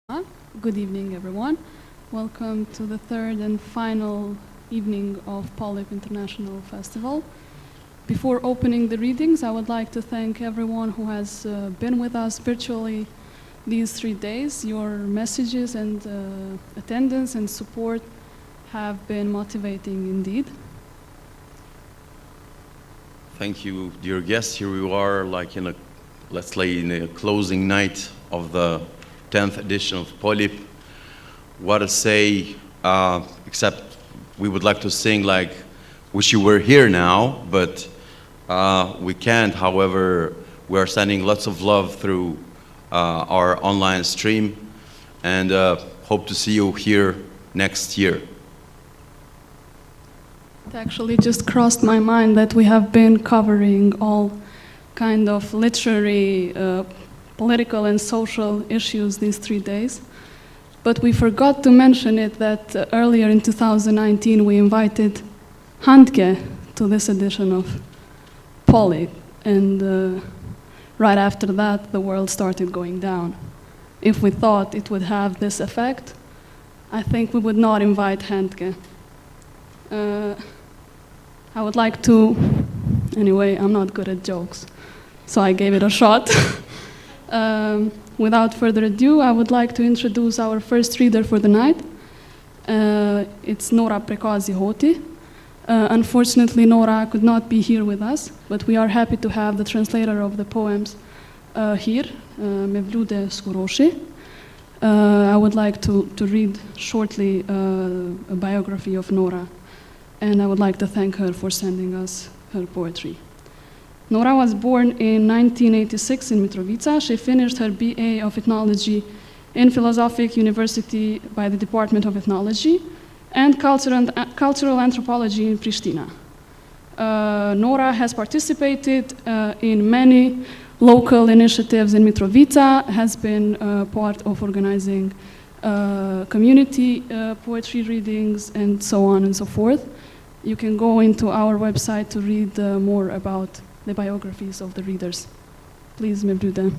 Good evening, everyone. Welcome to the third and final evening of POLIP International Festival. Before opening the readings, I would like to thank everyone who has been with us virtually these 3 days. Your messages and attendance and support have been motivating indeed. Thank you, dear guests. Here we are, like in a, let's say, in a closing night of the 10th edition of POLIP. What to say, except we would like to sing like, wish you were here now, but we can't. However, we are sending lots of love through our online stream and hope to see you here next year. It actually just crossed my mind that we have been covering all kind of literary, political and social issues these 3 days. But we forgot to mention it that earlier in 2019 we invited Handke to this edition of POLIP, and right after that the world started going down. If we thought it would have this effect, I think we would not invite Handke. I would like to, anyway, I'm not good at jokes, so I gave it a shot. Without further ado, I would like to introduce our first reader for the night. It's Nora Prekosi-Hoti. Unfortunately, Nora could not be here with us, but we are happy to have the translator of the poems here, Mevlude Skuroshi. I would like to read shortly a biography of Nora, and I would like to thank her for sending us her poetry. Nora was born in 1986 in Mitrovica. She finished her BA of Ethnology in Philosophic University by the Department of Ethnology and Cultural Anthropology in Pristina. Nora has participated in many local initiatives in Mitrovica, has been part of organizing community poetry readings, and so on and so forth. You can go into our website to read more about the biographies of the readers. Please, Mevlude.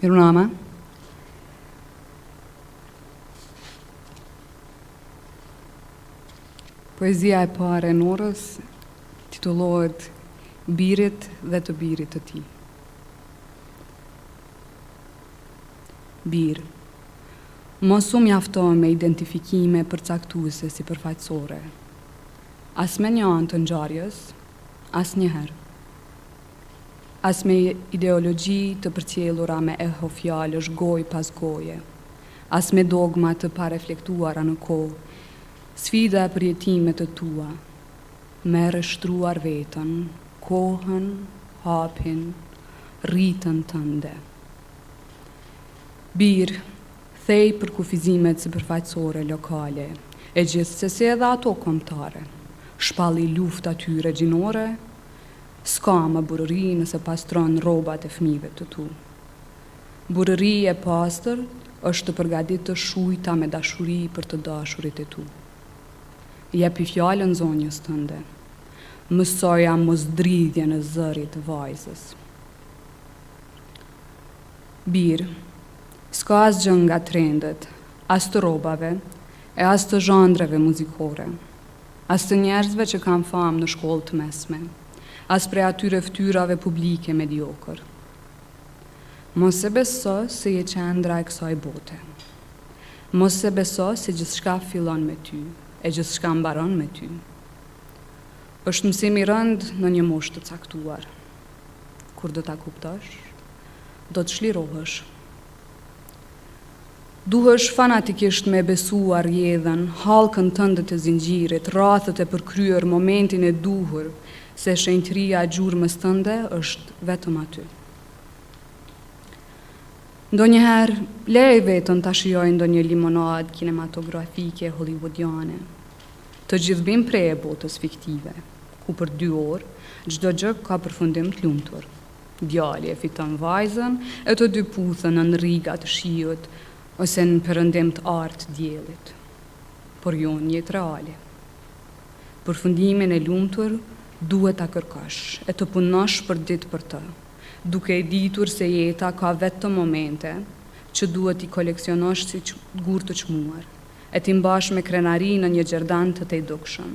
Mirunama. Poezia e parë e Norës titulohet Birit dhe të birit të tij. Bir. Mos u mjafton me identifikime përcaktuese sipërfaqësore. As me një anë të ngjarjes, as njëherë. As me ideologji të përcjellura me eho fjalësh gojë pas goje. As me dogma të pareflektuara në kohë. Sfida për jetimet të tua, me rështruar vetën, kohën, hapin, rritën tënde. Bir, thej për kufizimet sipërfaqësore lokale, e gjithsesi edhe ato kombëtare. Shpalli lufta tyre gjinore, s'ka më burëri nëse pastron rrobat e fëmijëve të tu. Burëri e pastër është të përgatitur të shujta me dashuri për të dashurit e tu. Jepi fjallën zonjës tënde, mësoja mos dridhje në zërit vajzës. Bir, s'ka as gjë nga trendet, as të robave, e as të zhandreve muzikore, as të njerëzve që kanë famë në shkollë të mesme, as prej atyre ftyrave publike mediokër. Mos e beso se je qendra e kësaj bote. Mos e beso se gjithçka fillon me ty, e gjithçka mbaron me ty. Është mësim i rënd në një moshë të caktuar. Kur do ta kuptosh, do të çlirohesh. Duhesh fanatikisht me besuar jedhen, hallkën tënde të zinxhirit, rrathët e përkryer, momentin e duhur, se shenjtëria e gjurmës tënde është vetëm aty. Ndonjëherë, lej vetën ta shijoj ndonjë limonad kinematografike hollywoodiane. Të gjithë bim prej e botës fiktive, ku për 2 orë, çdo gjë ka përfundim të lumtur. Djali e fiton vajzën e të dy puthën në rriga të shiut ose në përëndim të artë djelit. Por jo në jetë reale. Për fundimin e lumtur, duhet ta kërkosh e të punosh për ditë për të, duke e ditur se jeta ka vetëm momente që duhet i koleksionosh si gur të çmuar, e ti mbash me krenari në një gjerdan të te dukshëm.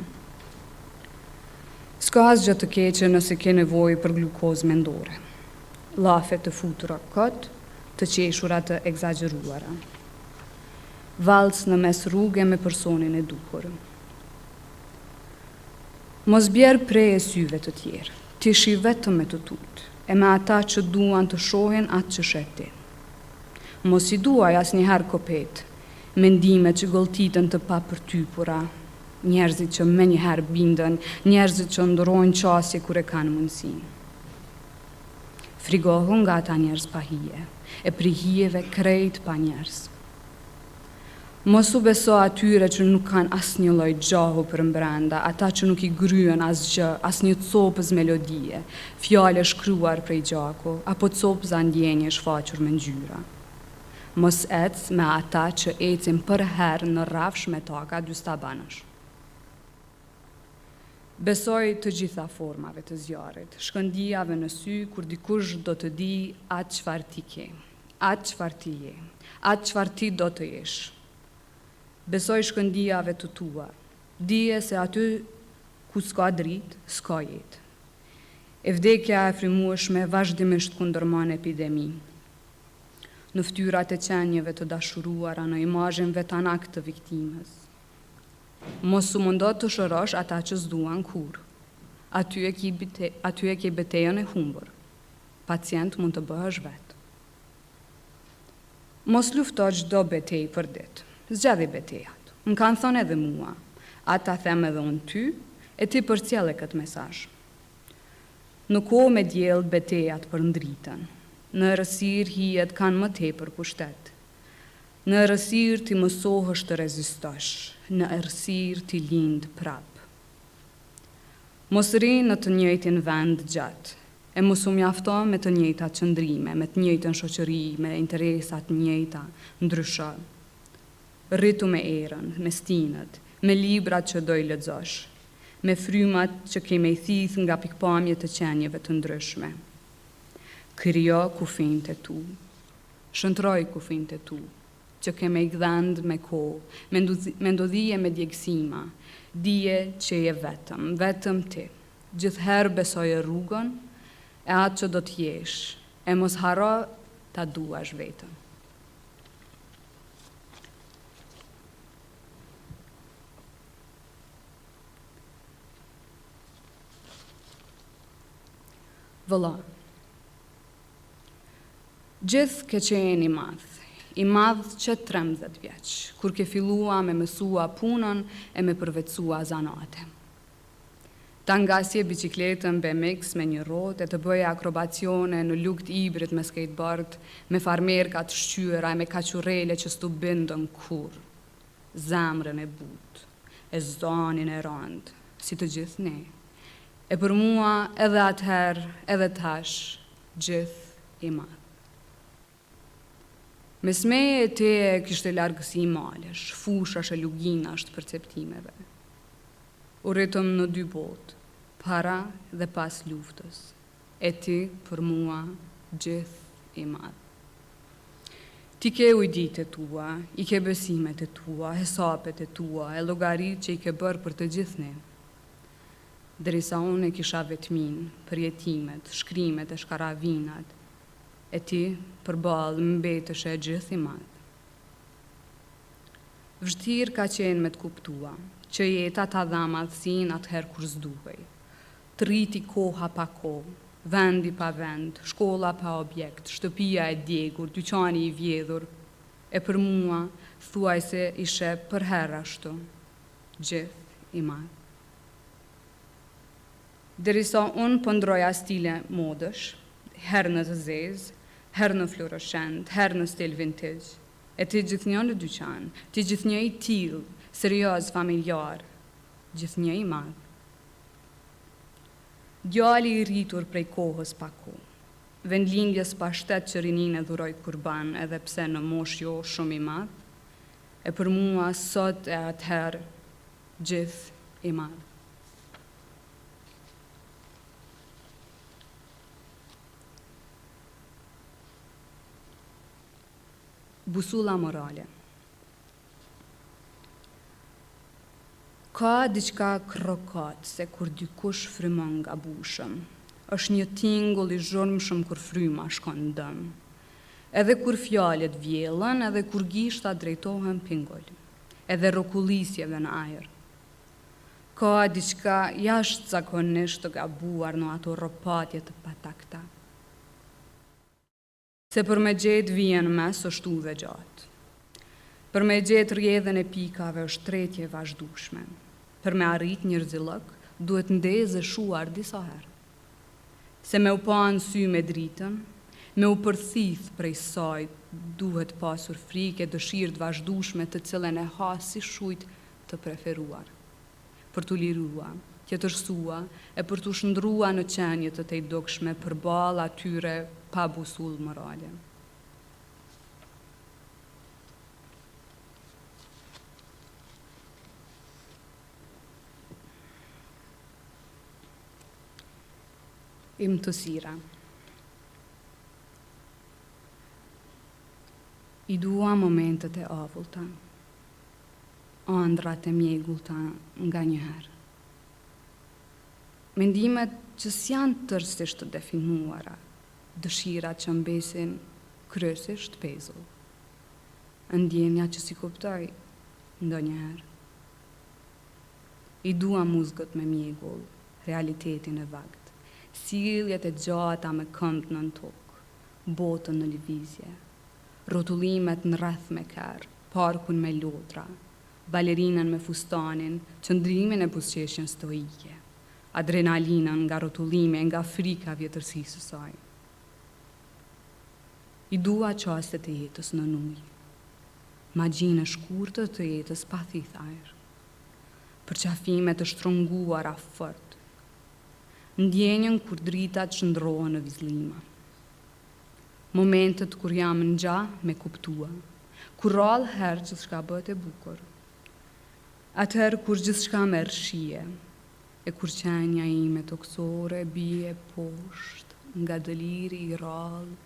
S'ka asgjë të keqe nëse ke nevojë për glukozë mendore, llafe të futura kot, të qeshura të egzageruara. Valc në mes rrugë me personin e duhur. Mos bjerë prej e syve të tjerë, ti shi vetëm me të tutë, e me ata që duan të shohin atë që sheti. Mos i duaj as njëherë kopet, mendimet që goltitën të papërtypura, njerëzit që me njëherë bindën, njerëzit që ndorojnë qasje kur e kanë mundësi. Frigohu nga ata njerëz pa hije, e pri hijeve krejt pa njerëz. Mos u beso atyre që nuk kanë asnjë lloj gjahu për mbrenda, ata që nuk i gryen asgjë, asnjë copës melodie, fjale shkruar prej gjaku, apo copëza ndjenje shfaqur me ngjyra. Mos ec me ata që ecin për herë në rrafsh me taka dy stabanësh. Besoj të gjitha formave të zjarrit, shkëndijave në sy kur dikush do të di atë çfarë ti ke, atë çfarë ti je, atë çfarë ti do të jesh. Besoj shkëndijave të tua, dije se aty ku s'ka dritë, s'ka jetë. E vdekja e frimueshme vazhdimisht kundërmon epidemi. Në ftyrat e qenjeve të dashuruara, në imazhenve të anak të viktimës. Mos u mundo të shërosh ata që s'duan kur. Aty e ke betejën e humbur. Pacient mund të bëhesh vetë. Mos lufto çdo betejë për ditë. Zgjidhi betejat. Më kanë thënë edhe mua. Ata them edhe unë ty, e ti përcjell këtë mesazh. Në kohë me diell betejat për ndritën. Në errësirë hijet kanë më tepër pushtet. Në errësirë ti mësohesh të rezistosh, në errësirë ti lind prap. Mos rri në të njëjtin vend gjatë, e mos u mjafto me të njëjtat qëndrime, me të njëjtën shoqëri, me interesa të njëjta, ndrysho. Rritu me erën, me stinët, me librat që do i lexosh, me frymat që ke me i thith nga pikpamjet të qenjeve të ndryshme. Krijo kufin të tu, shëntroj kufin të tu, që ke me i gdhend me kohë, me ndodhije me djegësima, dije që je vetëm ti, gjithherë besoje rrugën, e atë që do t'jesh, e mos haro ta duash vetëm. Vëlla, gjithë ke qenë i madh që 13 vjeç, kur ke fillua me mësua punën e me përvetsua zanate. Ta ngasje bicikletën BMX me një rrotë e të bëje akrobacione në lukt ibrit me skateboard, me farmerka të shqyera e me kachurele që s'tu bindën kur, zemrën e butë, e zonin e rëndë, si të gjithë ne. E për mua edhe atëherë, edhe tash, gjithë i madh. Mes meje e te kishte largësi malesh, fushash e luginash të perceptimeve. U rritëm në dy botë, para dhe pas luftës, e ti për mua gjithë i madh. Ti ke ujditë e tua, i ke besimet e tua, hesapet e tua, e llogaritë që i ke bërë për të gjithë ne. Derisa unë e kisha vetmin për jetimet, shkrimet e shkaravinat, e ti përballë mbetësh e gjithë i madh. Vështirë ka qenë me të kuptua, që jeta ta dha madhësinë atëherë kur s'duhej. Të rriti koha pa kohë, vendi pa vend, shkolla pa objekt, shtëpia e djegur, dyqani i vjedhur, e për mua thuaj se ishe për herë ashtu, gjithë i madh. Derisa unë pëndroja stile modësh, herë në të zezë, herë në fluorescent, herë në stil vintage, e ti gjithnjë në dyqan, ti gjithnjë i tillë, serioz, familjar, gjithnjë i madh. Djali i rritur prej kohës pa kohë, vendlindjes pa shtet që rinin e dhuroj kurban, edhe pse në mosh jo shumë i madh, e për mua sot e atëherë gjithë i madh. Busulla morale. Ka diçka krokat se kur dikush frymon nga bushëm, është një tingull i zhurmshëm kur fryma shkon dëm. Edhe kur fjalët vjellën, edhe kur gishta drejtohen pingull, edhe rrokullisjeve në ajër. Ka diçka jashtëzakonisht të gabuar në ato rropatje të patakta. Se për me gjetë vijen mes është udhë gjatë. Për me gjetë rjedhen e pikave është tretje vazhdueshme. Për me arrit një rrezillok, duhet ndezë e shuar disa herë. Se me u pa në sy me dritën, me u përthith prej saj, duhet pasur frikë e dëshirë të vazhdueshme të cilën e ha si shujt të preferuar. Për t'u lirua, tjetërsua e për t'u shndrua në qenje të tejdukshme përballë atyre pa busull morale. Imtësira. I dua momentet e avullta, ëndrat e mjegullta nga njëherë. Mendimet që s'janë tërësisht të definuara, dëshirat që mbesin kryesisht pezull. Ndjenja që si kuptoj ndonjëherë. I dua muzgët me mjegull, realitetin e vakt, sjelljet e gjata me këmbë nën tokë, botën në lëvizje, rrotullimet në rreth me kerr, parkun me lotra, balerinën me fustanin, qëndrimin e buzëqeshjen stoike, adrenalinën nga rrotullimi e nga frika vjetërsisë së saj. I dua qastet e jetës në ujë, magjinë e shkurtër të jetës pa thith ajër, përqafime të shtrënguara fort, ndjenjën kur dritat shndrohen në vizlima. Momentet kur jam në gja me kuptua, kur rallë herë gjithçka bëhet e bukur. Atëherë kur gjithçka merr shije, e kur qenja ime toksore bie poshtë nga dëliri i rallë,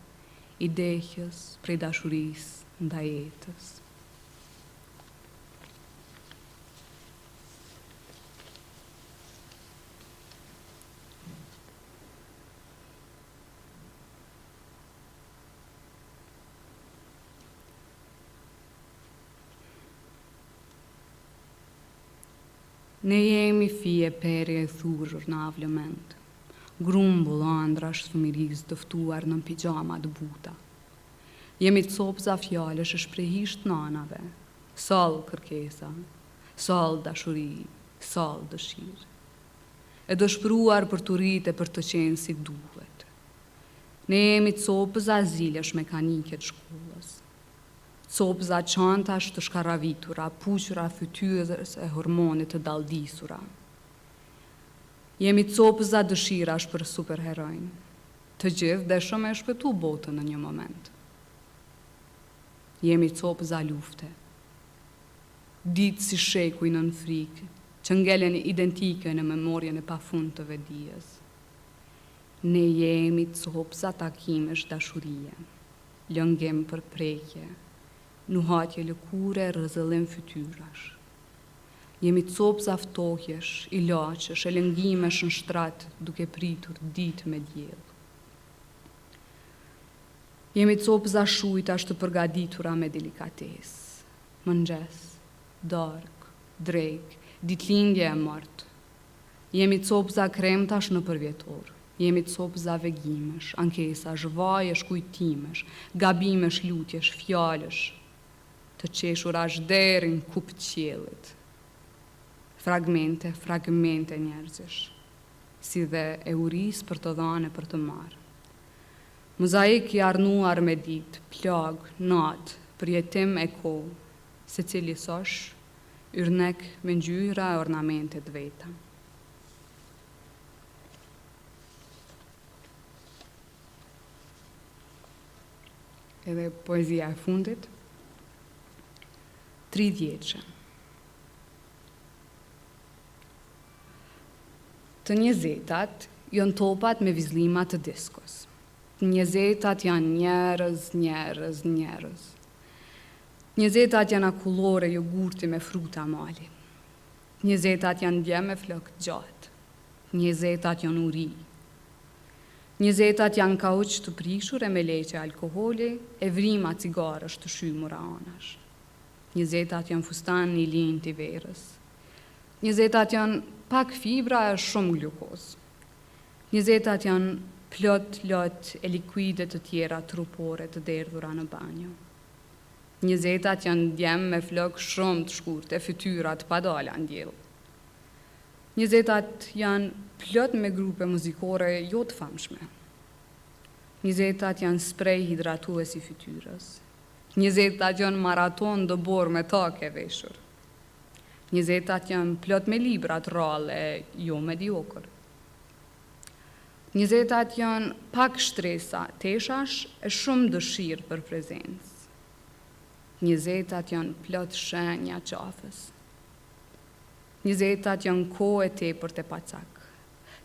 i dehjes prej dashurisë ndaj jetës. Ne jemi fije perje e thurur në avlëment, grumbull andrash fëmirisë dëftuar në pijama të buta. Jemi copza fjalësh e shprehisht nanave, sall kërkesa, sall dashuri, sall dëshirë. E dëshpëruar për të rritë e për të qenë si duhet. Ne jemi copza zilesh mekanike të shkollës, copza çantash të shkaravitura, puqra fytyrës e hormonit të dalldisura. Jemi copza dëshirash për superherojnë. Të gjithë dëshëm e shpëtu botën në një moment. Jemi copza lufte. Ditë si shekuj nën frikë, që ngelen identike në memorjen e pafund të vedijes. Ne jemi copza takimesh dashurie, lëngim për prekje, nuhatje lëkure, rrëzëllim fytyrash. Jemi copza ftohjesh, ilaçesh, e lëngimesh në shtrat, duke pritur ditë me diell. Jemi copza shujtash të përgatitura me delikatesë, mëngjes, darkë, drekë, ditëlindje e martë. Jemi copza kremtash në përvjetor. Jemi copza vegimesh, ankesash, vajesh, kujtimesh, gabimesh, lutjesh, fjalësh, të qeshurash deri në kupë qiellit. Fragmente njerëzish, si dhe e uris për të dhënë e për të marrë. Mozaik i arnuar me ditë, plag, natë, përjetim e kohë, secili sosh, yrnek me ngjyra e ornamentet veta. Edhe poezia e fundit. 3 vjeçe. Të 20-tat janë topat me vizlimat të diskos. Të 20-tat janë njerëz. 20-tat janë akullore jogurti me fruta mali. 20-tat janë dje me flok gjatë. 20-tat janë uri. 20-tat janë kauç të prishur e me leqe alkoholi e vrima cigarësh të shymura anash. 20-tat janë fustan një linë të verës. 20-tat janë pak fibra e shumë glukoz. 20-tat janë plot lot e likuide të tjera trupore të derdhura në banjo. 20-tat janë djem me flok shumë të shkurtë e fytyrat padala në djelë. 20-tat janë plot me grupe muzikore jo të famshme. 20-tat janë sprej hidratues i fytyrës. 20-tat janë maraton dë borë me take veshur. 20-tat janë plot me librat rrallë e jo mediokër. 20-tat janë pak shtresa, teshash e shumë dëshirë për prezencë. 20-tat janë plot shenja qafës. 20-tat janë kohë e tepër të pacak.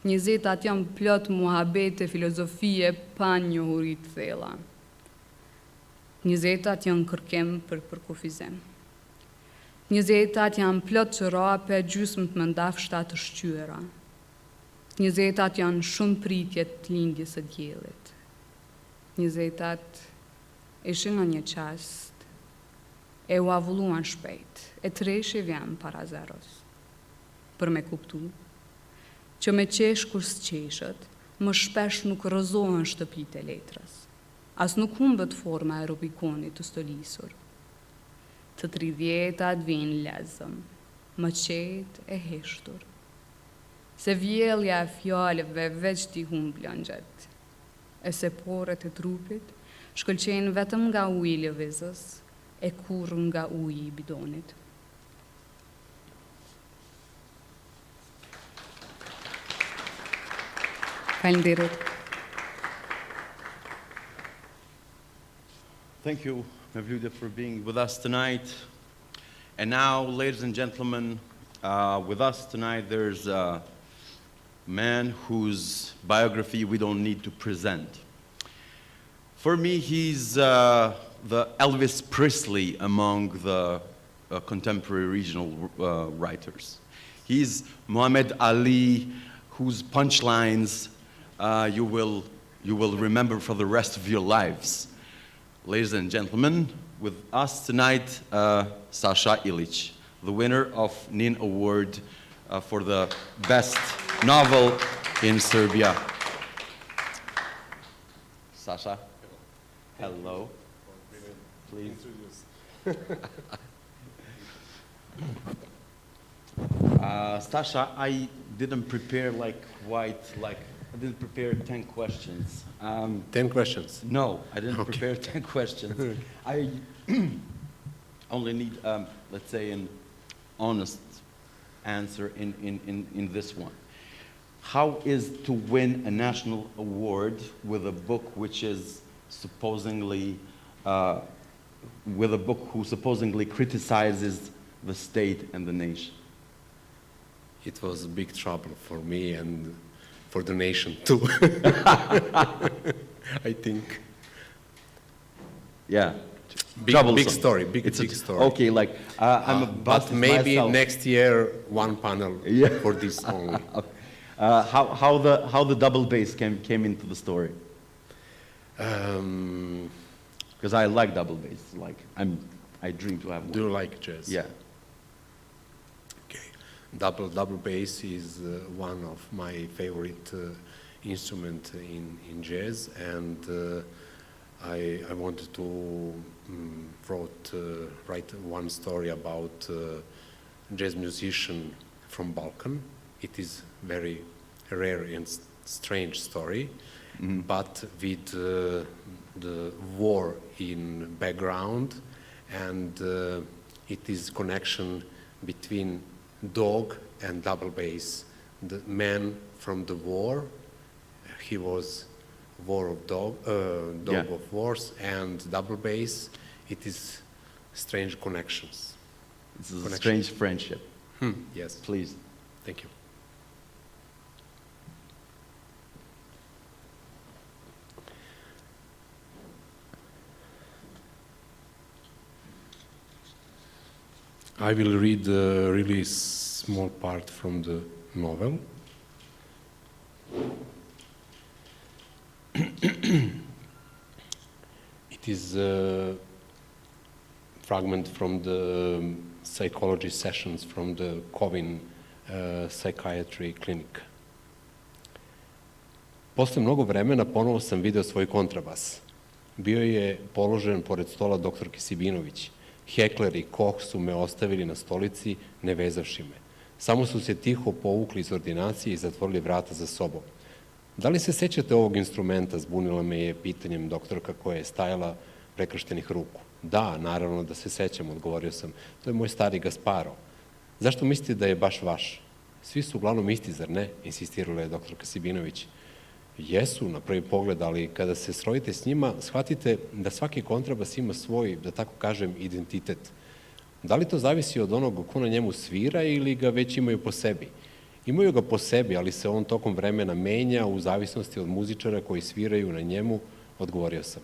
20-tat janë plot muhabete, filozofie, pa njohurit thella. 20-tat janë kërkem për përkufizim. 20-tat janë plot qërape, gjysmë të mëndafshta të shqyera. 20-tat janë shumë pritjet të lindjes së diellit. 20-tat ishin në një qast, e u avulluan shpejt, e treshi vjen para zeros. Për me kuptu, që me qesh kur s'qeshët, më shpesh nuk rëzohen shtëpit e letrës. As nuk humbet forma e Rubikonit të stolisur. Të 30-tat vinë lezëm, më qetë e heshtur. Se vjellja e fjallëve veç t'i humb lëngjet, e se poret e trupit shkëlqenë vetëm nga uji i lëvizës, e kur nga uji i bidonit. Faleminderit. Thank you, Mevlude, for being with us tonight. And now, ladies and gentlemen, with us tonight there's a man whose biography we don't need to present. For me, he's the Elvis Presley among the contemporary regional writers. He's Muhammad Ali, whose punchlines you will remember for the rest of your lives. Ladies and gentlemen, with us tonight, Sasha Illich, the winner of NIN Award for the best novel in Serbia. Sasha, hello. Please. Sasha, I didn't prepare I didn't prepare 10 questions. 10 questions? No, I didn't prepare 10 questions. I only need, let's say, an honest answer in this one. How is to win a national award with a book which is supposedly, with a book who supposedly criticizes the state and the nation? It was a big trouble for me and for the nation too. I think. Yeah. Big story, big story. Okay, like I'm a but maybe myself. next year one panel for this only. How the double bass came into the story? Because I like double bass. Like I dream to have one. Do you like jazz? Yeah. Okay. Double bass is one of my favorite instrument in jazz, and I wanted to write one story about jazz musician from Balkan. It is very rare and strange story, but with the war in background, and it is connection between dog and double bass. The man from the war, he was Dog Yeah. of Wars, and double bass, it is Strange Connections. This is a Connection. strange friendship. Yes, Please. thank you. I will read a really small part from the novel. It is a fragment from the psychology sessions from the Kovin psychiatry clinic. Posle mnogo vremena ponovo sam video svoj kontrabas. Bio je položen pored stola doktorke Sibinović. Hekler i Koch su me ostavili na stolici, ne vezavši me. Samo su se tiho povukli iz ordinacije i zatvorili vrata za sobom. Da li se sećate ovog instrumenta, zbunila me je pitanjem doktorka koja je stajala prekrštenih ruku. Da, naravno da se sećam, odgovorio sam. To je moj stari Gasparo. Zašto mislite da je baš vaš? Svi su uglavnom isti, zar ne? Insistirala je doktorka Sibinović. Jesu, na prvi pogled, ali kada se srodite s njima, shvatite da svaki kontrabas ima svoj, da tako kažem, identitet. Da li to zavisi od onog ko na njemu svira ili ga već imaju po sebi? Imaju ga po sebi, ali se on tokom vremena menja u zavisnosti od muzičara koji sviraju na njemu, odgovorio sam.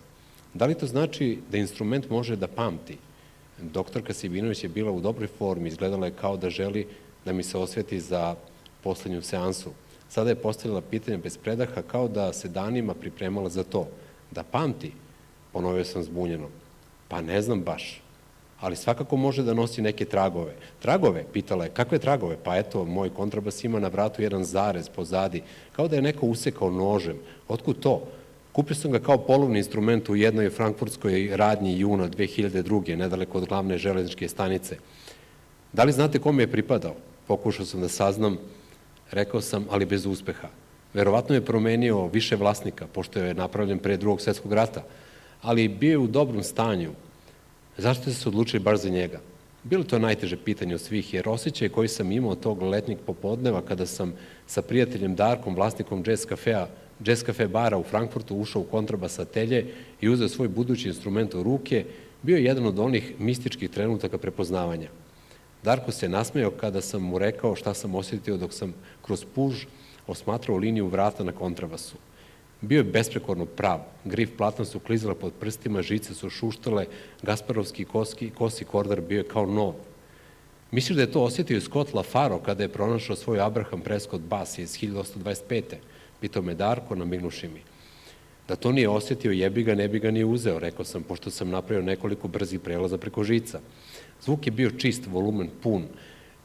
Da li to znači da instrument može da pamti? Doktorka Sibinović je bila u dobroj formi, izgledala je kao da želi da mi se osveti za poslednju seansu. Sada je postavila pitanje bez predaha, kao da se danima pripremala za to. Da pamti? Ponovio sam zbunjeno. Pa ne znam baš. Ali svakako može da nosi neke tragove. Tragove? Pitala je. Kakve tragove? Pa eto, moj kontrabas ima na vratu jedan zarez pozadi, kao da je neko usekao nožem. Otkud to? Kupio sam ga kao polovni instrument u jednoj frankfurtskoj radnji juna 2002. nedaleko od glavne železničke stanice. Da li znate kome je pripadao? Pokušao sam da saznam. Rekao sam, ali bez uspeha. Verovatno je promenio više vlasnika, pošto je napravljen pre Drugog svetskog rata, ali bio je u dobrom stanju. Zašto ste se odlučili baš za njega? Bilo to najteže pitanje od svih, jer osjećaj koji sam imao tog letnjeg popodneva kada sam sa prijateljem Darkom, vlasnikom jazz cafe bara u Frankfurtu, ušao u kontrabas atelje i uzeo svoj budući instrument u ruke, bio je jedan od onih mističkih trenutaka prepoznavanja. Darko se nasmejao kada sam mu rekao šta sam osjetio dok sam kroz puž osmatrao liniju vrata na kontrabasu. Bio je besprekorno prav, grif platna su klizala pod prstima, žice su šuštale, Gasparovski kosi kordar bio je kao nov. Misliš da je to osjetio Scott LaFaro kada je pronašao svoj Abraham Prescott bas iz 1825. Pitao me Darko, namignuši mi. Da to nije osjetio, jebi ga, ne bi ga ni uzeo, rekao sam, pošto sam napravio nekoliko brzih prelaza preko žica. Zvuk je bio čist, volumen pun.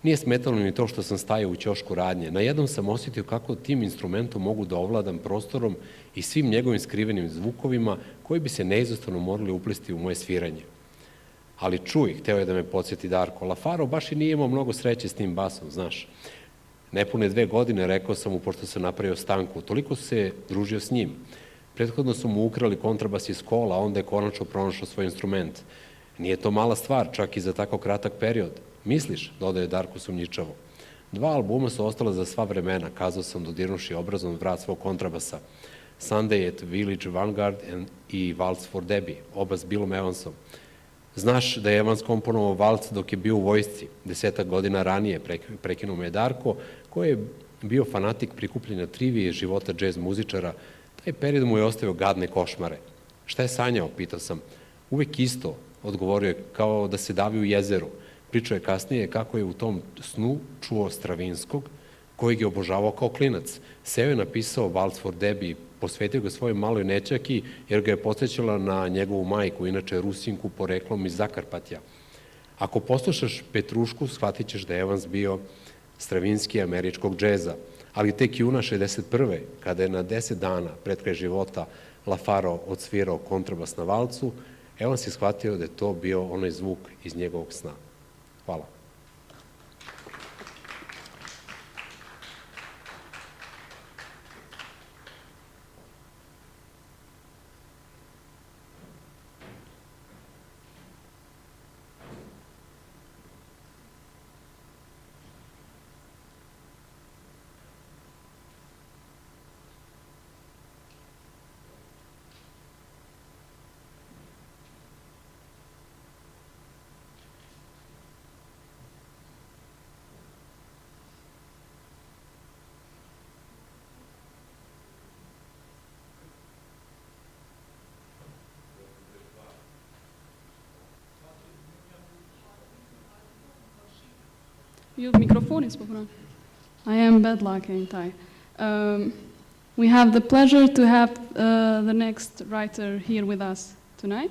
Nije smetalo ni to što sam stajao u ćošku radnje. Najednom sam osjetio kako tim instrumentom mogu da ovladam prostorom i svim njegovim skrivenim zvukovima koji bi se neizostavno morali uplesti u moje sviranje. Ali čuj, hteo je da me podsjeti Darko, LaFaro baš i nije imao mnogo sreće s tim basom, znaš. Nepune 2 godine, rekao sam mu, pošto sam napravio stanku, toliko se družio s njim. Prethodno su mu ukrali kontrabas iz kola, a onda je konačno pronašao svoj instrument. Nije to mala stvar, čak i za tako kratak period. Misliš, dodaje Darko sumnjičavo. 2 albuma su ostala za sva vremena, kazao sam dodirnuši obrazom vrat svog kontrabasa. Sunday at Village Vanguard i Waltz for Debbie, oba s Billom Evansom. Znaš da je Evans komponovao valc dok je bio u vojsci, 10 godina ranije, prekinuo me je Darko, koji je bio fanatik prikupljenja trivije života džez muzičara. Taj period mu je ostavio gadne košmare. Šta je sanjao, pitao sam. Uvek isto, odgovorio je, kao da se davi u jezeru. Pričao je kasnije kako je u tom snu čuo Stravinskog, kojeg je obožavao kao klinac. Seo je napisao Waltz for Debbie, posvetio ga svojoj maloj nećaki, jer ga je podsjećala na njegovu majku, inače Rusinku poreklom iz Zakarpatja. Ako poslušaš Petrušku, shvatit ćeš da je Evans bio Stravinski američkog džeza, ali tek juna 61. kada je na 10 dana pred kraj života LaFaro odsvirao kontrabas na valcu, Evans je shvatio da je to bio onaj zvuk iz njegovog sna. Hvala. Ju mikrofonis po punon. I am bad luck, ain't I? We have the pleasure to have the next writer here with us tonight,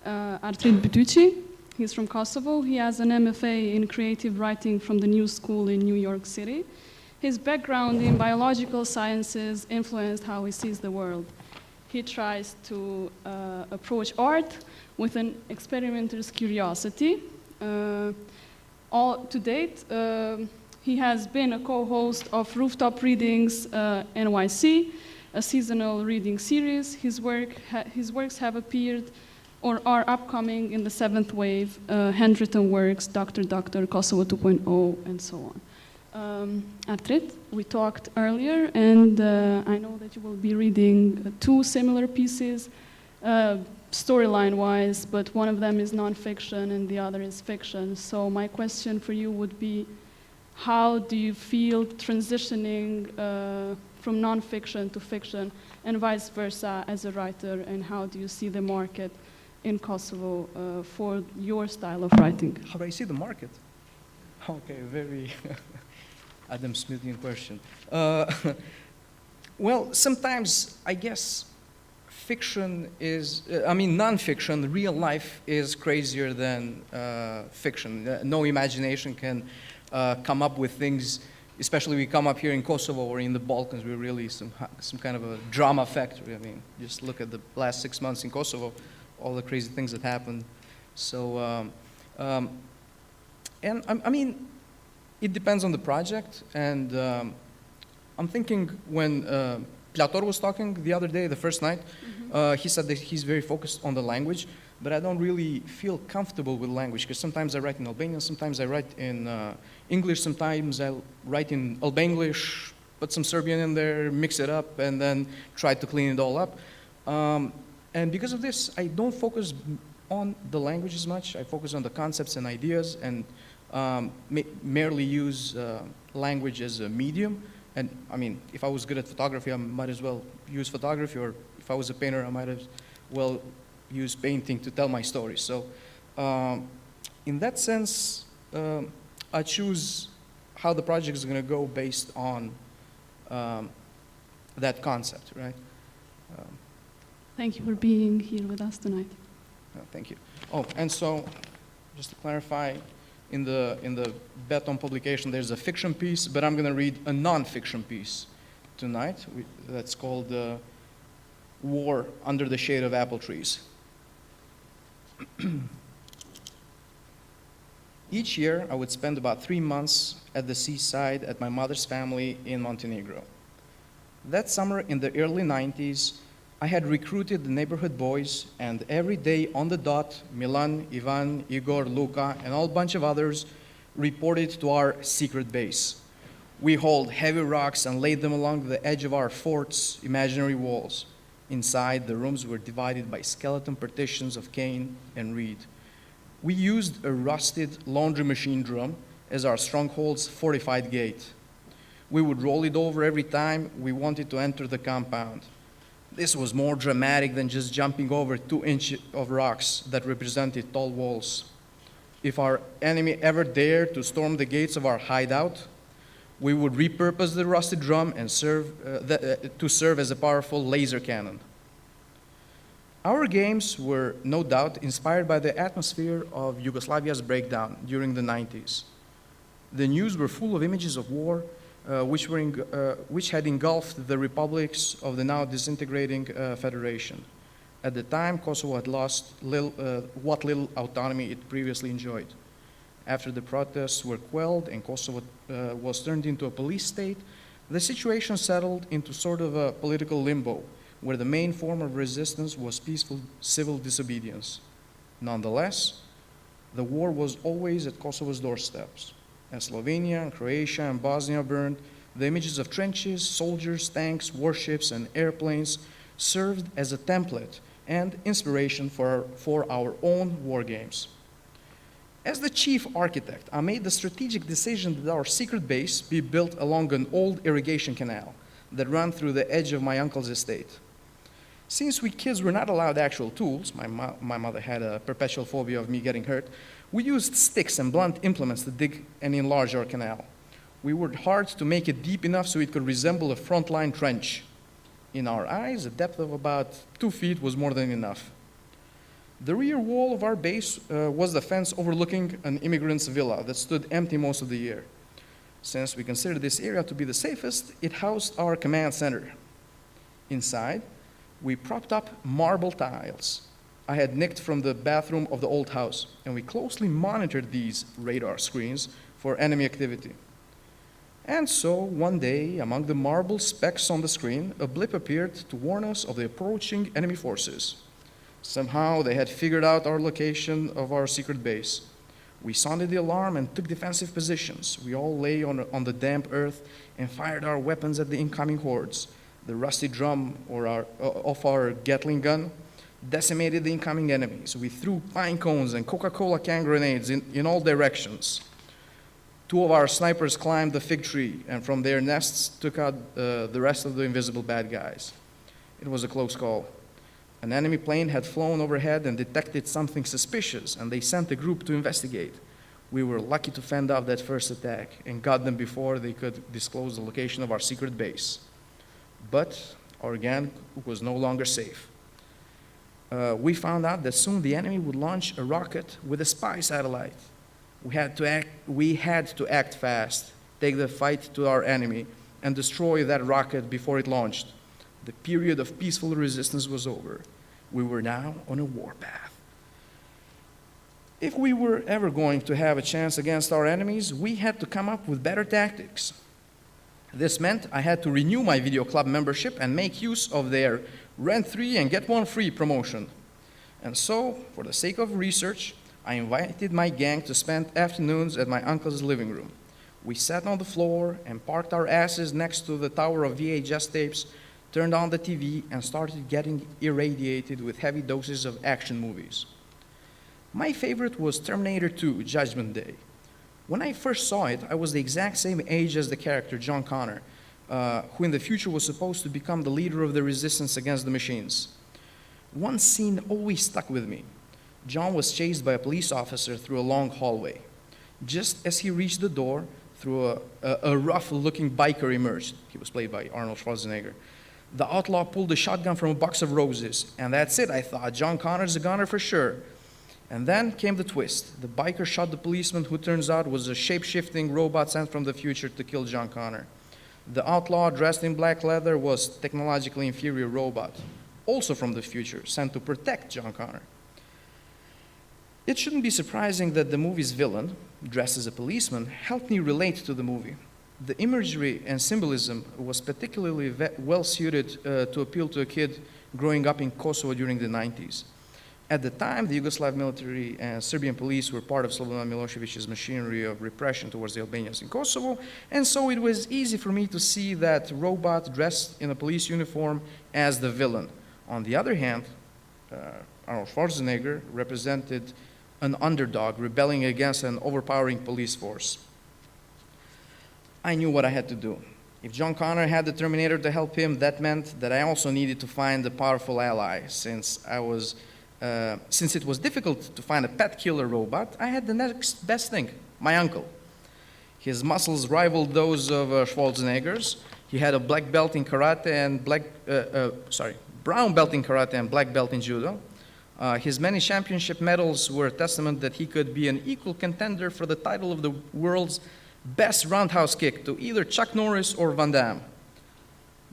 Artrid Butuci. He's from Kosovo. He has an MFA in creative writing from the New School in New York City. His background in biological sciences influenced how he sees the world. He tries to approach art with an experimenter's curiosity. To date, he has been a co-host of Rooftop Readings NYC, a seasonal reading series. His works have appeared or are upcoming in the Seventh Wave, handwritten works, Dr. Kosovo 2.0, and so on. Artrid, we talked earlier, and I know that you will be reading two similar pieces, storyline-wise, but one of them is nonfiction and the other is fiction. So my question for you would be, how do you feel transitioning from nonfiction to fiction and vice versa as a writer, and how do you see the market in Kosovo for your style of writing? How do I see the market? Okay, very Adam Smithian question. Well, sometimes I guess fiction is, nonfiction, real life is crazier than fiction. No imagination can come up with things, especially we come up here in Kosovo or in the Balkans, we're really some kind of a drama factory. I mean, just look at the last 6 months in Kosovo, all the crazy things that happened. So, it depends on the project, and I'm thinking when Plator was talking the other day, the first night, he said that he's very focused on the language, but I don't really feel comfortable with language, because sometimes I write in Albanian, sometimes I write in English, sometimes I write in Albanglish, put some Serbian in there, mix it up, and then try to clean it all up. And because of this, I don't focus on the language as much. I focus on the concepts and ideas, and merely use language as a medium. And I mean, if I was good at photography, I might as well use photography, or if I was a painter, I might as well use painting to tell my story. So in that sense, I choose how the project is going to go based on that concept, right? Thank you for being here with us tonight. Thank you. Oh, and so just to clarify, in the Beton publication, there's a fiction piece, but I'm going to read a non-fiction piece tonight. That's called War Under the Shade of Apple Trees. Each year, I would spend about 3 months at the seaside at my mother's family in Montenegro. That summer in the early 90s, I had recruited the neighborhood boys, and every day on the dot, Milan, Ivan, Igor, Luka, and a whole bunch of others reported to our secret base. We hauled heavy rocks and laid them along the edge of our fort's imaginary walls. Inside, the rooms were divided by skeleton partitions of cane and reed. We used a rusted laundry machine drum as our stronghold's fortified gate. We would roll it over every time we wanted to enter the compound. This was more dramatic than just jumping over 2 inches of rocks that represented tall walls. If our enemy ever dared to storm the gates of our hideout, we would repurpose the rusted drum and to serve as a powerful laser cannon. Our games were no doubt inspired by the atmosphere of Yugoslavia's breakdown during the 90s. The news were full of images of war, which had engulfed the republics of the now disintegrating federation. At the time, Kosovo had lost what little autonomy it previously enjoyed. After the protests were quelled and Kosovo was turned into a police state, the situation settled into sort of a political limbo, where the main form of resistance was peaceful civil disobedience. Nonetheless, the war was always at Kosovo's doorsteps. As Slovenia and Croatia and Bosnia burned, the images of trenches, soldiers, tanks, warships, and airplanes served as a template and inspiration for our own war games. As the chief architect, I made the strategic decision that our secret base be built along an old irrigation canal that ran through the edge of my uncle's estate. Since we kids were not allowed actual tools, my mother had a perpetual phobia of me getting hurt, we used sticks and blunt implements to dig and enlarge our canal. We worked hard to make it deep enough so it could resemble a frontline trench. In our eyes, a depth of about 2 feet was more than enough. The rear wall of our base was the fence overlooking an immigrant's villa that stood empty most of the year. Since we considered this area to be the safest, it housed our command center. Inside, we propped up marble tiles I had nicked from the bathroom of the old house, and we closely monitored these radar screens for enemy activity. And so, one day, among the marble specks on the screen, a blip appeared to warn us of the approaching enemy forces. Somehow, they had figured out our location of our secret base. We sounded the alarm and took defensive positions. We all lay on the damp earth and fired our weapons at the incoming hordes. The rusty drum of our Gatling gun decimated the incoming enemies. We threw pine cones and Coca-Cola can grenades in all directions. 2 of our snipers climbed the fig tree and from their nests took out the rest of the invisible bad guys. It was a close call. An enemy plane had flown overhead and detected something suspicious, and they sent a group to investigate. We were lucky to fend off that first attack and got them before they could disclose the location of our secret base. But our gang was no longer safe. We found out that soon the enemy would launch a rocket with a spy satellite. We had to act fast, take the fight to our enemy, and destroy that rocket before it launched. The period of peaceful resistance was over. We were now on a warpath. If we were ever going to have a chance against our enemies, we had to come up with better tactics. This meant I had to renew my video club membership and make use of their rent 3 and get 1 free promotion. And so, for the sake of research, I invited my gang to spend afternoons at my uncle's living room. We sat on the floor and parked our asses next to the tower of VHS tapes, turned on the TV, and started getting irradiated with heavy doses of action movies. My favorite was Terminator 2, Judgment Day. When I first saw it, I was the exact same age as the character, John Connor, who in the future was supposed to become the leader of the resistance against the machines. One scene always stuck with me. John was chased by a police officer through a long hallway. Just as he reached the door, through a rough-looking biker emerged. He was played by Arnold Schwarzenegger. The outlaw pulled a shotgun from a box of roses, and that's it, I thought. John Connor's a gunner for sure. And then came the twist. The biker shot the policeman, who turns out was a shape-shifting robot sent from the future to kill John Connor. The outlaw, dressed in black leather, was a technologically inferior robot, also from the future, sent to protect John Connor. It shouldn't be surprising that the movie's villain, dressed as a policeman, helped me relate to the movie. The imagery and symbolism was particularly well-suited to appeal to a kid growing up in Kosovo during the 90s. At the time, the Yugoslav military and Serbian police were part of Slobodan Milosevic's machinery of repression towards the Albanians in Kosovo, and so it was easy for me to see that robot dressed in a police uniform as the villain. On the other hand, Arnold Schwarzenegger represented an underdog rebelling against an overpowering police force. I knew what I had to do. If John Connor had the Terminator to help him, that meant that I also needed to find a powerful ally. Since it was difficult to find a pet killer robot, I had the next best thing, my uncle. His muscles rivaled those of Schwarzenegger's. He had a black belt in karate and brown belt in karate and black belt in judo. His many championship medals were a testament that he could be an equal contender for the title of the world's best roundhouse kick to either Chuck Norris or Van Damme.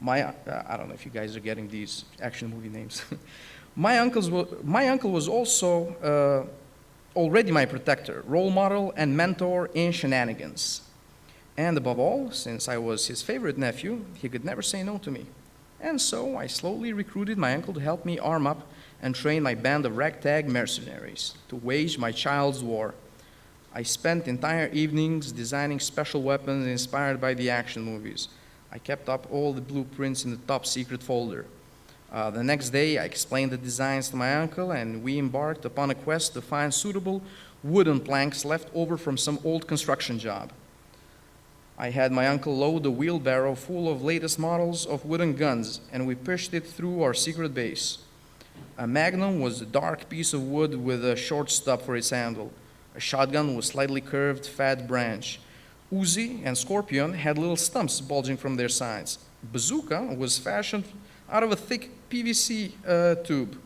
I don't know if you guys are getting these action movie names. My uncle was also already my protector, role model, and mentor in shenanigans. And above all, since I was his favorite nephew, he could never say no to me. And so I slowly recruited my uncle to help me arm up and train my band of ragtag mercenaries to wage my child's war. I spent entire evenings designing special weapons inspired by the action movies. I kept up all the blueprints in the top secret folder. The next day, I explained the designs to my uncle, and we embarked upon a quest to find suitable wooden planks left over from some old construction job. I had my uncle load a wheelbarrow full of latest models of wooden guns, and we pushed it through our secret base. A Magnum was a dark piece of wood with a short stub for its handle. A shotgun was slightly curved, fat branch. Uzi and Scorpion had little stumps bulging from their sides. Bazooka was fashioned out of a thick PVC tube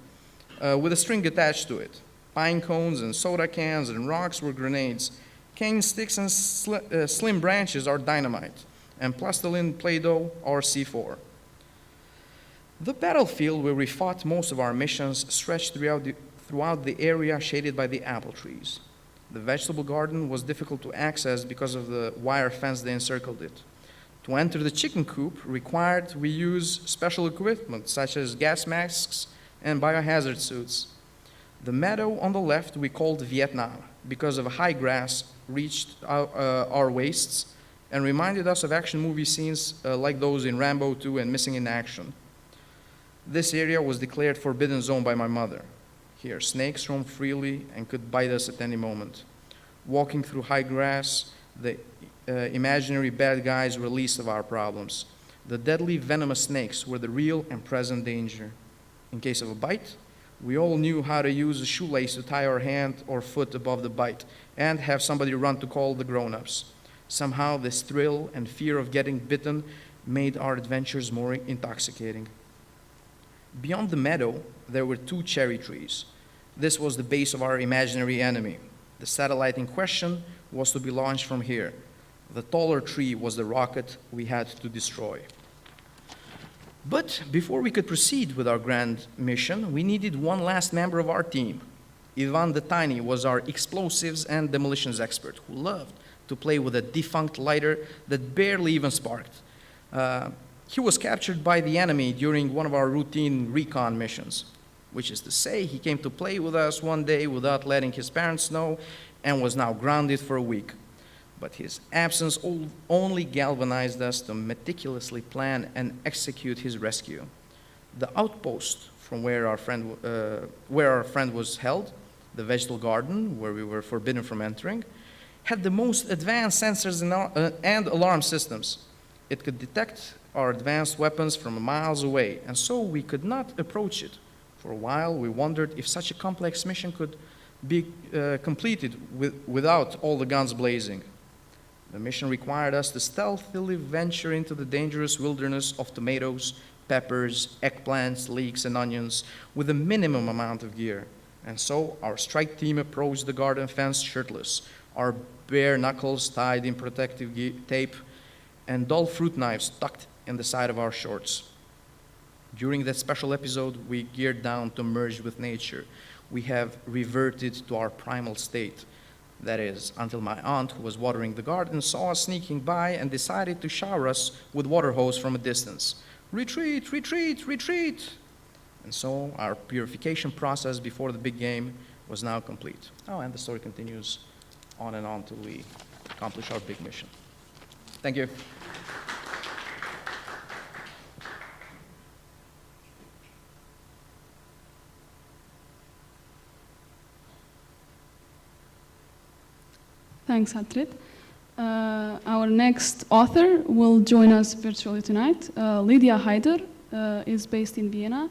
with a string attached to it. Pine cones and soda cans and rocks were grenades. Cane sticks and slim branches are dynamite, and plastiline Play-Doh are C4. The battlefield where we fought most of our missions stretched throughout the area shaded by the apple trees. The vegetable garden was difficult to access because of the wire fence that encircled it. To enter the chicken coop required we use special equipment such as gas masks and biohazard suits. The meadow on the left we called Vietnam because of high grass reached our waists and reminded us of action movie scenes like those in Rambo 2 and Missing in Action. This area was declared forbidden zone by my mother. Here, snakes roamed freely and could bite us at any moment. Walking through high grass, the imaginary bad guys were least of our problems. The deadly venomous snakes were the real and present danger. In case of a bite, we all knew how to use a shoelace to tie our hand or foot above the bite and have somebody run to call the grown-ups. Somehow, this thrill and fear of getting bitten made our adventures more intoxicating. Beyond the meadow, there were 2 cherry trees. This was the base of our imaginary enemy. The satellite in question was to be launched from here. The taller tree was the rocket we had to destroy. But before we could proceed with our grand mission, we needed one last member of our team. Ivan the Tiny was our explosives and demolitions expert who loved to play with a defunct lighter that barely even sparked. He was captured by the enemy during one of our routine recon missions, which is to say he came to play with us one day without letting his parents know and was now grounded for a week. But his absence only galvanized us to meticulously plan and execute his rescue. The outpost from where our friend was held, the vegetable garden where we were forbidden from entering, had the most advanced sensors and alarm systems. It could detect our advanced weapons from miles away, and so we could not approach it. For a while, we wondered if such a complex mission could be completed without all the guns blazing. The mission required us to stealthily venture into the dangerous wilderness of tomatoes, peppers, eggplants, leeks, and onions with a minimum amount of gear. And so our strike team approached the garden fence shirtless, our bare knuckles tied in protective tape, and dull fruit knives tucked in the side of our shorts. During that special episode, we geared down to merge with nature. We have reverted to our primal state. That is, until my aunt, who was watering the garden, saw us sneaking by and decided to shower us with water hose from a distance. Retreat, retreat, retreat! And so our purification process before the big game was now complete. Oh, and the story continues on and on till we accomplish our big mission. Thank you. Thanks, Hatrit. Our next author will join us virtually tonight. Lydia Haider is based in Vienna.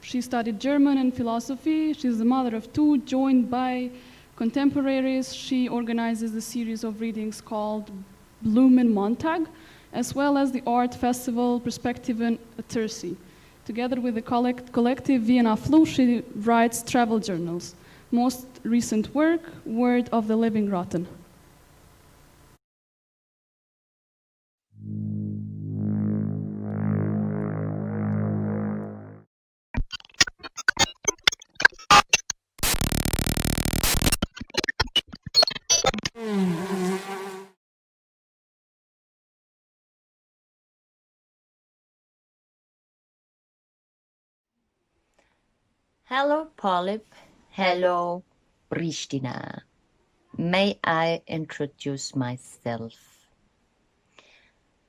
She studied German and philosophy. She's the mother of 2, joined by contemporaries. She organizes a series of readings called Blumen Montag, as well as the art festival Perspektiven Terci. Together with the collective Vienna Flu, she writes travel journals. Most recent work, Word of the Living Rotten. Hello, POLIP. Hello, Pristina. May I introduce myself?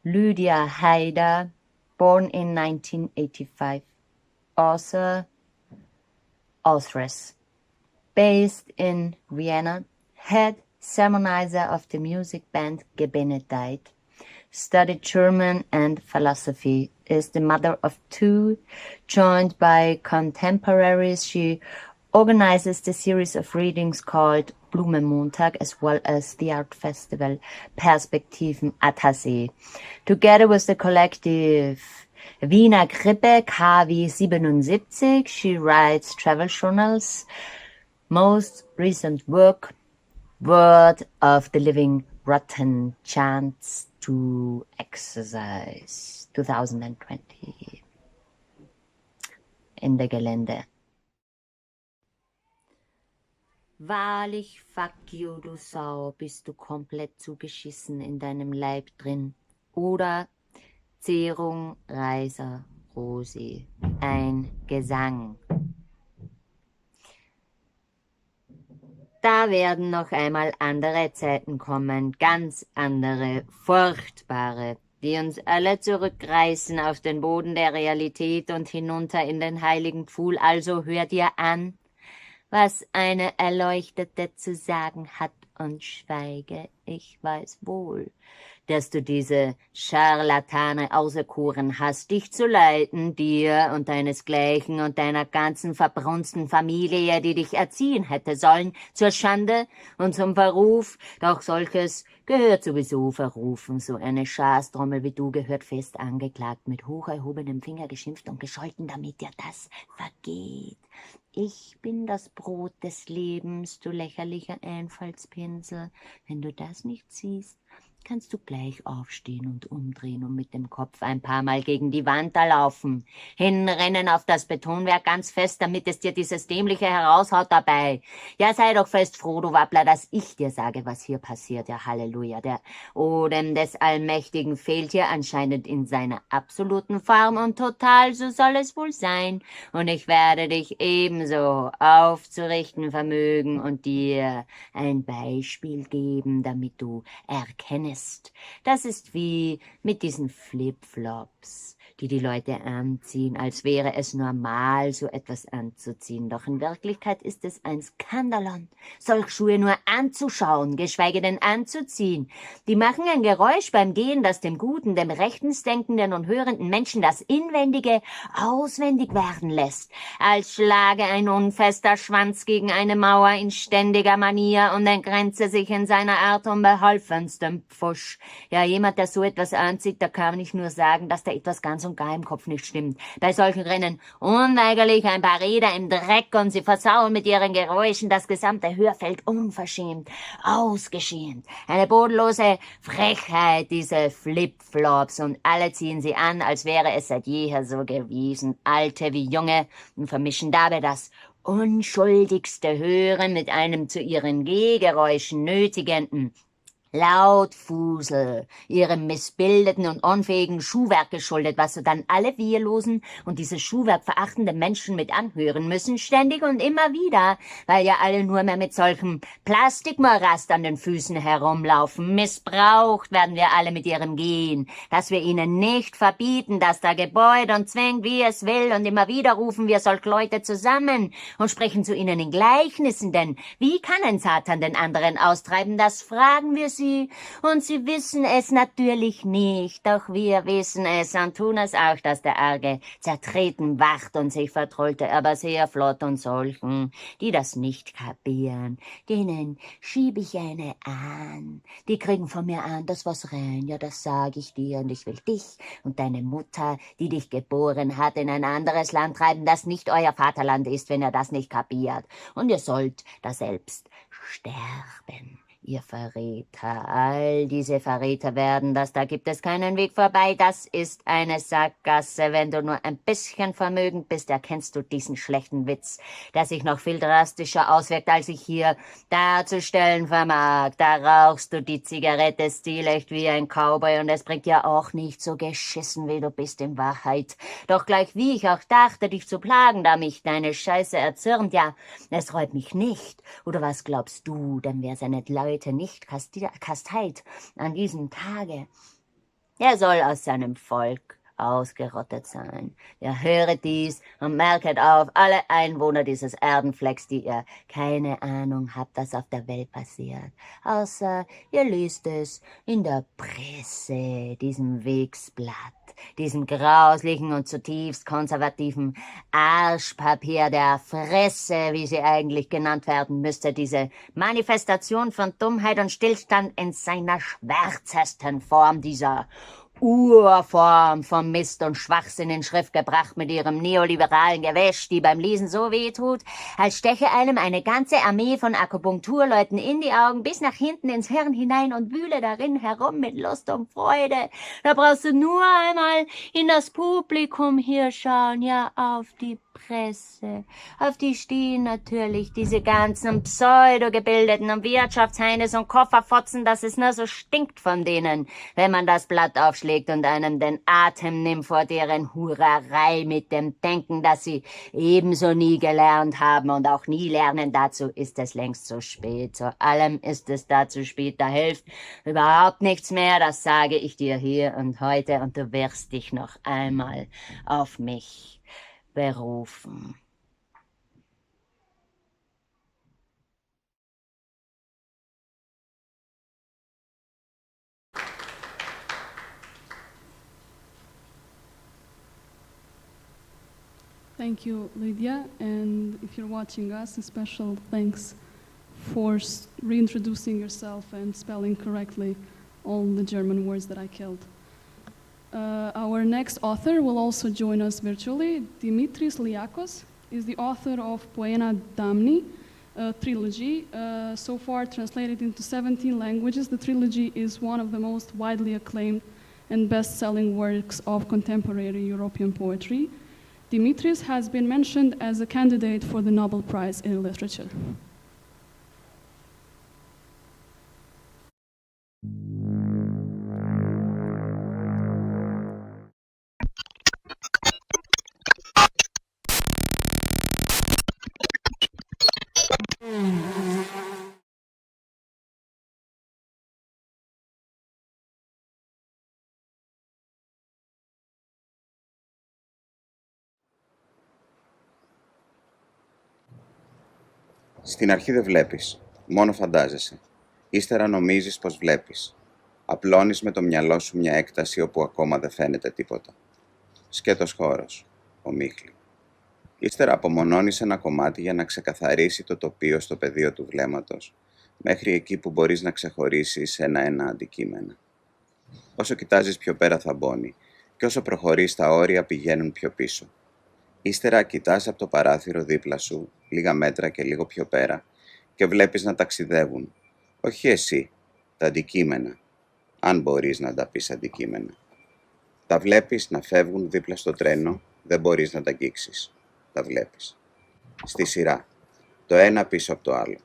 Lydia Haider, born in 1985, authoress, based in Vienna, head sermonizer of the music band Gebenedeit, studied German and philosophy, is the mother of two. Joined by contemporaries, she organizes the series of readings called Blumenmontag, as well as the art festival Perspektiven Attersee. Together with the collective Wiener Krippe KW 77, she writes travel journals. Most recent work, Word of the Living Rotten Chance to Exercise 2020. Ende Gelände. Wahrlich, fuck you, du Sau, bist du komplett zugeschissen in deinem Leib drin. Oder Zehrung, Reiser, Rosi, ein Gesang. Da werden noch einmal andere Zeiten kommen, ganz andere, furchtbare, die uns alle zurückreißen auf den Boden der Realität und hinunter in den heiligen Pfuhl. Also hör dir an, was eine Erleuchtete zu sagen hat, und schweige. Ich weiß wohl, dass du diese Scharlatane auserkoren hast, dich zu leiten, dir und deinesgleichen und deiner ganzen verbrunsten Familie, die dich erziehen hätte sollen, zur Schande und zum Verruf. Doch solches gehört sowieso verrufen. So eine Schastrommel wie du gehört fest angeklagt, mit hoch erhobenem Finger geschimpft und gescholten, damit dir das vergeht. Ich bin das Brot des Lebens, du lächerlicher Einfallspinsel. Wenn du das nicht siehst, kannst du gleich aufstehen und umdrehen und mit dem Kopf ein paar Mal gegen die Wand da laufen. Hinrennen auf das Betonwerk ganz fest, damit es dir dieses Dämliche heraushaut dabei. Ja, sei doch fest froh, du Wappler, dass ich dir sage, was hier passiert. Ja, Halleluja. Der Odem des Allmächtigen fehlt hier anscheinend in seiner absoluten Form und total, so soll es wohl sein. Und ich werde dich ebenso aufzurichten vermögen und dir ein Beispiel geben, damit du erkennst. Das ist wie mit diesen Flipflops, die die Leute anziehen, als wäre es normal, so etwas anzuziehen. Doch in Wirklichkeit ist es ein Skandalon, solche Schuhe nur anzuschauen, geschweige denn anzuziehen. Die machen ein Geräusch beim Gehen, das dem guten, dem rechtens denkenden und hörenden Menschen das Inwendige auswendig werden lässt, als schlage ein unfester Schwanz gegen eine Mauer in ständiger Manier und entgrenze sich in seiner Art unbeholfenstem Pfusch. Ja, jemand, der so etwas anzieht, da kann ich nur sagen, dass da etwas ganz und gar im Kopf nicht stimmt. Bei solchen Rennen unweigerlich ein paar Räder im Dreck und sie versauen mit ihren Geräuschen das gesamte Hörfeld unverschämt, ausgeschämt. Eine bodenlose Frechheit, diese Flipflops, und alle ziehen sie an, als wäre es seit jeher so gewesen, Alte wie Junge, und vermischen dabei das unschuldigste Hören mit einem zu ihren Gehgeräuschen nötigenden Lautfusel, ihrem missbildeten und unfähigen Schuhwerk geschuldet, was so dann alle wehrlosen und dieses Schuhwerk verachtende Menschen mit anhören müssen, ständig und immer wieder, weil ja alle nur mehr mit solchem Plastikmorast an den Füßen herumlaufen. Missbraucht werden wir alle mit ihrem Gehen, dass wir ihnen nicht verbieten, dass da Gebäude und zwängt, wie es will, und immer wieder rufen wir solche Leute zusammen und sprechen zu ihnen in Gleichnissen, denn wie kann ein Satan den anderen austreiben, das fragen wir sie. Und sie wissen es natürlich nicht, doch wir wissen es und tun es auch, dass der Arge zertreten wacht und sich vertrollte, aber sehr flott, und solchen, die das nicht kapieren, denen schieb ich eine an. Die kriegen von mir an, das was rein, ja, das sag ich dir, und ich will dich und deine Mutter, die dich geboren hat, in ein anderes Land treiben, das nicht euer Vaterland ist, wenn ihr das nicht kapiert. Und ihr sollt da selbst sterben. Ihr Verräter, all diese Verräter werden das, da gibt es keinen Weg vorbei, das ist eine Sackgasse. Wenn du nur ein bisschen vermögend bist, erkennst du diesen schlechten Witz, der sich noch viel drastischer auswirkt, als ich hier darzustellen vermag. Da rauchst du die Zigarette stilecht wie ein Cowboy, und es bringt ja auch nicht so geschissen, wie du bist in Wahrheit. Doch gleich wie ich auch dachte, dich zu plagen, da mich deine Scheiße erzürnt, ja, es reut mich nicht. Oder was glaubst du, denn wer seine Leute nicht kasteit an diesem Tage, er soll aus seinem Volk ausgerottet sein. Ihr höret dies und merket auf, alle Einwohner dieses Erdenflecks, die ihr keine Ahnung habt, was auf der Welt passiert. Außer ihr liest es in der Presse, diesem Wegsblatt, diesem grauslichen und zutiefst konservativen Arschpapier der Fresse, wie sie eigentlich genannt werden müsste, diese Manifestation von Dummheit und Stillstand in seiner schwärzesten Form, dieser Urform von Mist und Schwachsinn in Schrift gebracht mit ihrem neoliberalen Gewäsch, die beim Lesen so weh tut, als steche einem eine ganze Armee von Akupunkturleuten in die Augen bis nach hinten ins Hirn hinein und wühle darin herum mit Lust und Freude. Da brauchst du nur einmal in das Publikum hier schauen, ja, auf die Presse. Auf die stehen natürlich diese ganzen pseudogebildeten und Wirtschaftsheines und Kofferfotzen, dass es nur so stinkt von denen, wenn man das Blatt aufschlägt und einem den Atem nimmt vor deren Hurerei mit dem Denken, dass sie ebenso nie gelernt haben und auch nie lernen. Dazu ist es längst zu spät. Zu allem ist es da zu spät. Da hilft überhaupt nichts mehr. Das sage ich dir hier und heute und du wirst dich noch einmal auf mich berufen. Thank you, Lydia. And if you're watching us, a special thanks for reintroducing yourself and spelling correctly all the German words that I killed. Our next author will also join us virtually. Dimitris Liacos is the author of Poena Damni, a trilogy, so far translated into 17 languages. The trilogy is one of the most widely acclaimed and best-selling works of contemporary European poetry. Dimitris has been mentioned as a candidate for the Nobel Prize in Literature. Στην αρχή δεν βλέπεις, μόνο φαντάζεσαι. Ύστερα νομίζεις πως βλέπεις. Απλώνεις με το μυαλό σου μια έκταση όπου ακόμα δεν φαίνεται τίποτα. Σκέτος χώρος, ομίχλη. Ύστερα απομονώνεις ένα κομμάτι για να ξεκαθαρίσει το τοπίο στο πεδίο του βλέμματος, μέχρι εκεί που μπορείς να ξεχωρίσεις ένα-ένα αντικείμενα. Όσο κοιτάζεις πιο πέρα θαμπώνει, και όσο προχωρείς τα όρια πηγαίνουν πιο πίσω. Ύστερα κοιτάς από το παράθυρο δίπλα σου, λίγα μέτρα και λίγο πιο πέρα, και βλέπεις να ταξιδεύουν. Όχι εσύ, τα αντικείμενα, αν μπορείς να τα πεις αντικείμενα. Τα βλέπεις να φεύγουν δίπλα στο τρένο, δεν μπορείς να τα αγγίξεις. Τα βλέπεις. Στη σειρά, το ένα πίσω από το άλλο.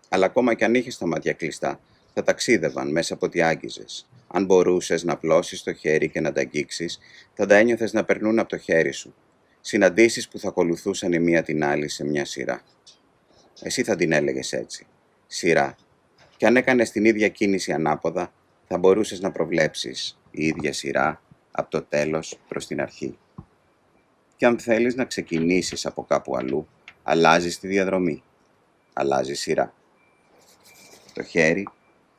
Αλλά ακόμα κι αν είχες τα μάτια κλειστά, θα ταξίδευαν μέσα από ό,τι άγγιζες. Αν μπορούσες να πλώσεις το χέρι και να τα αγγίξεις, θα τα ένιωθες να περνούν από το χέρι σου. Συναντήσεις που θα ακολουθούσαν η μία την άλλη σε μια σειρά. Εσύ θα την έλεγες έτσι. Σειρά. Και αν έκανες την ίδια κίνηση ανάποδα, θα μπορούσες να προβλέψεις η ίδια σειρά από το τέλος προς την αρχή. Και αν θέλεις να ξεκινήσεις από κάπου αλλού, αλλάζεις τη διαδρομή. Αλλάζει σειρά. Το χέρι,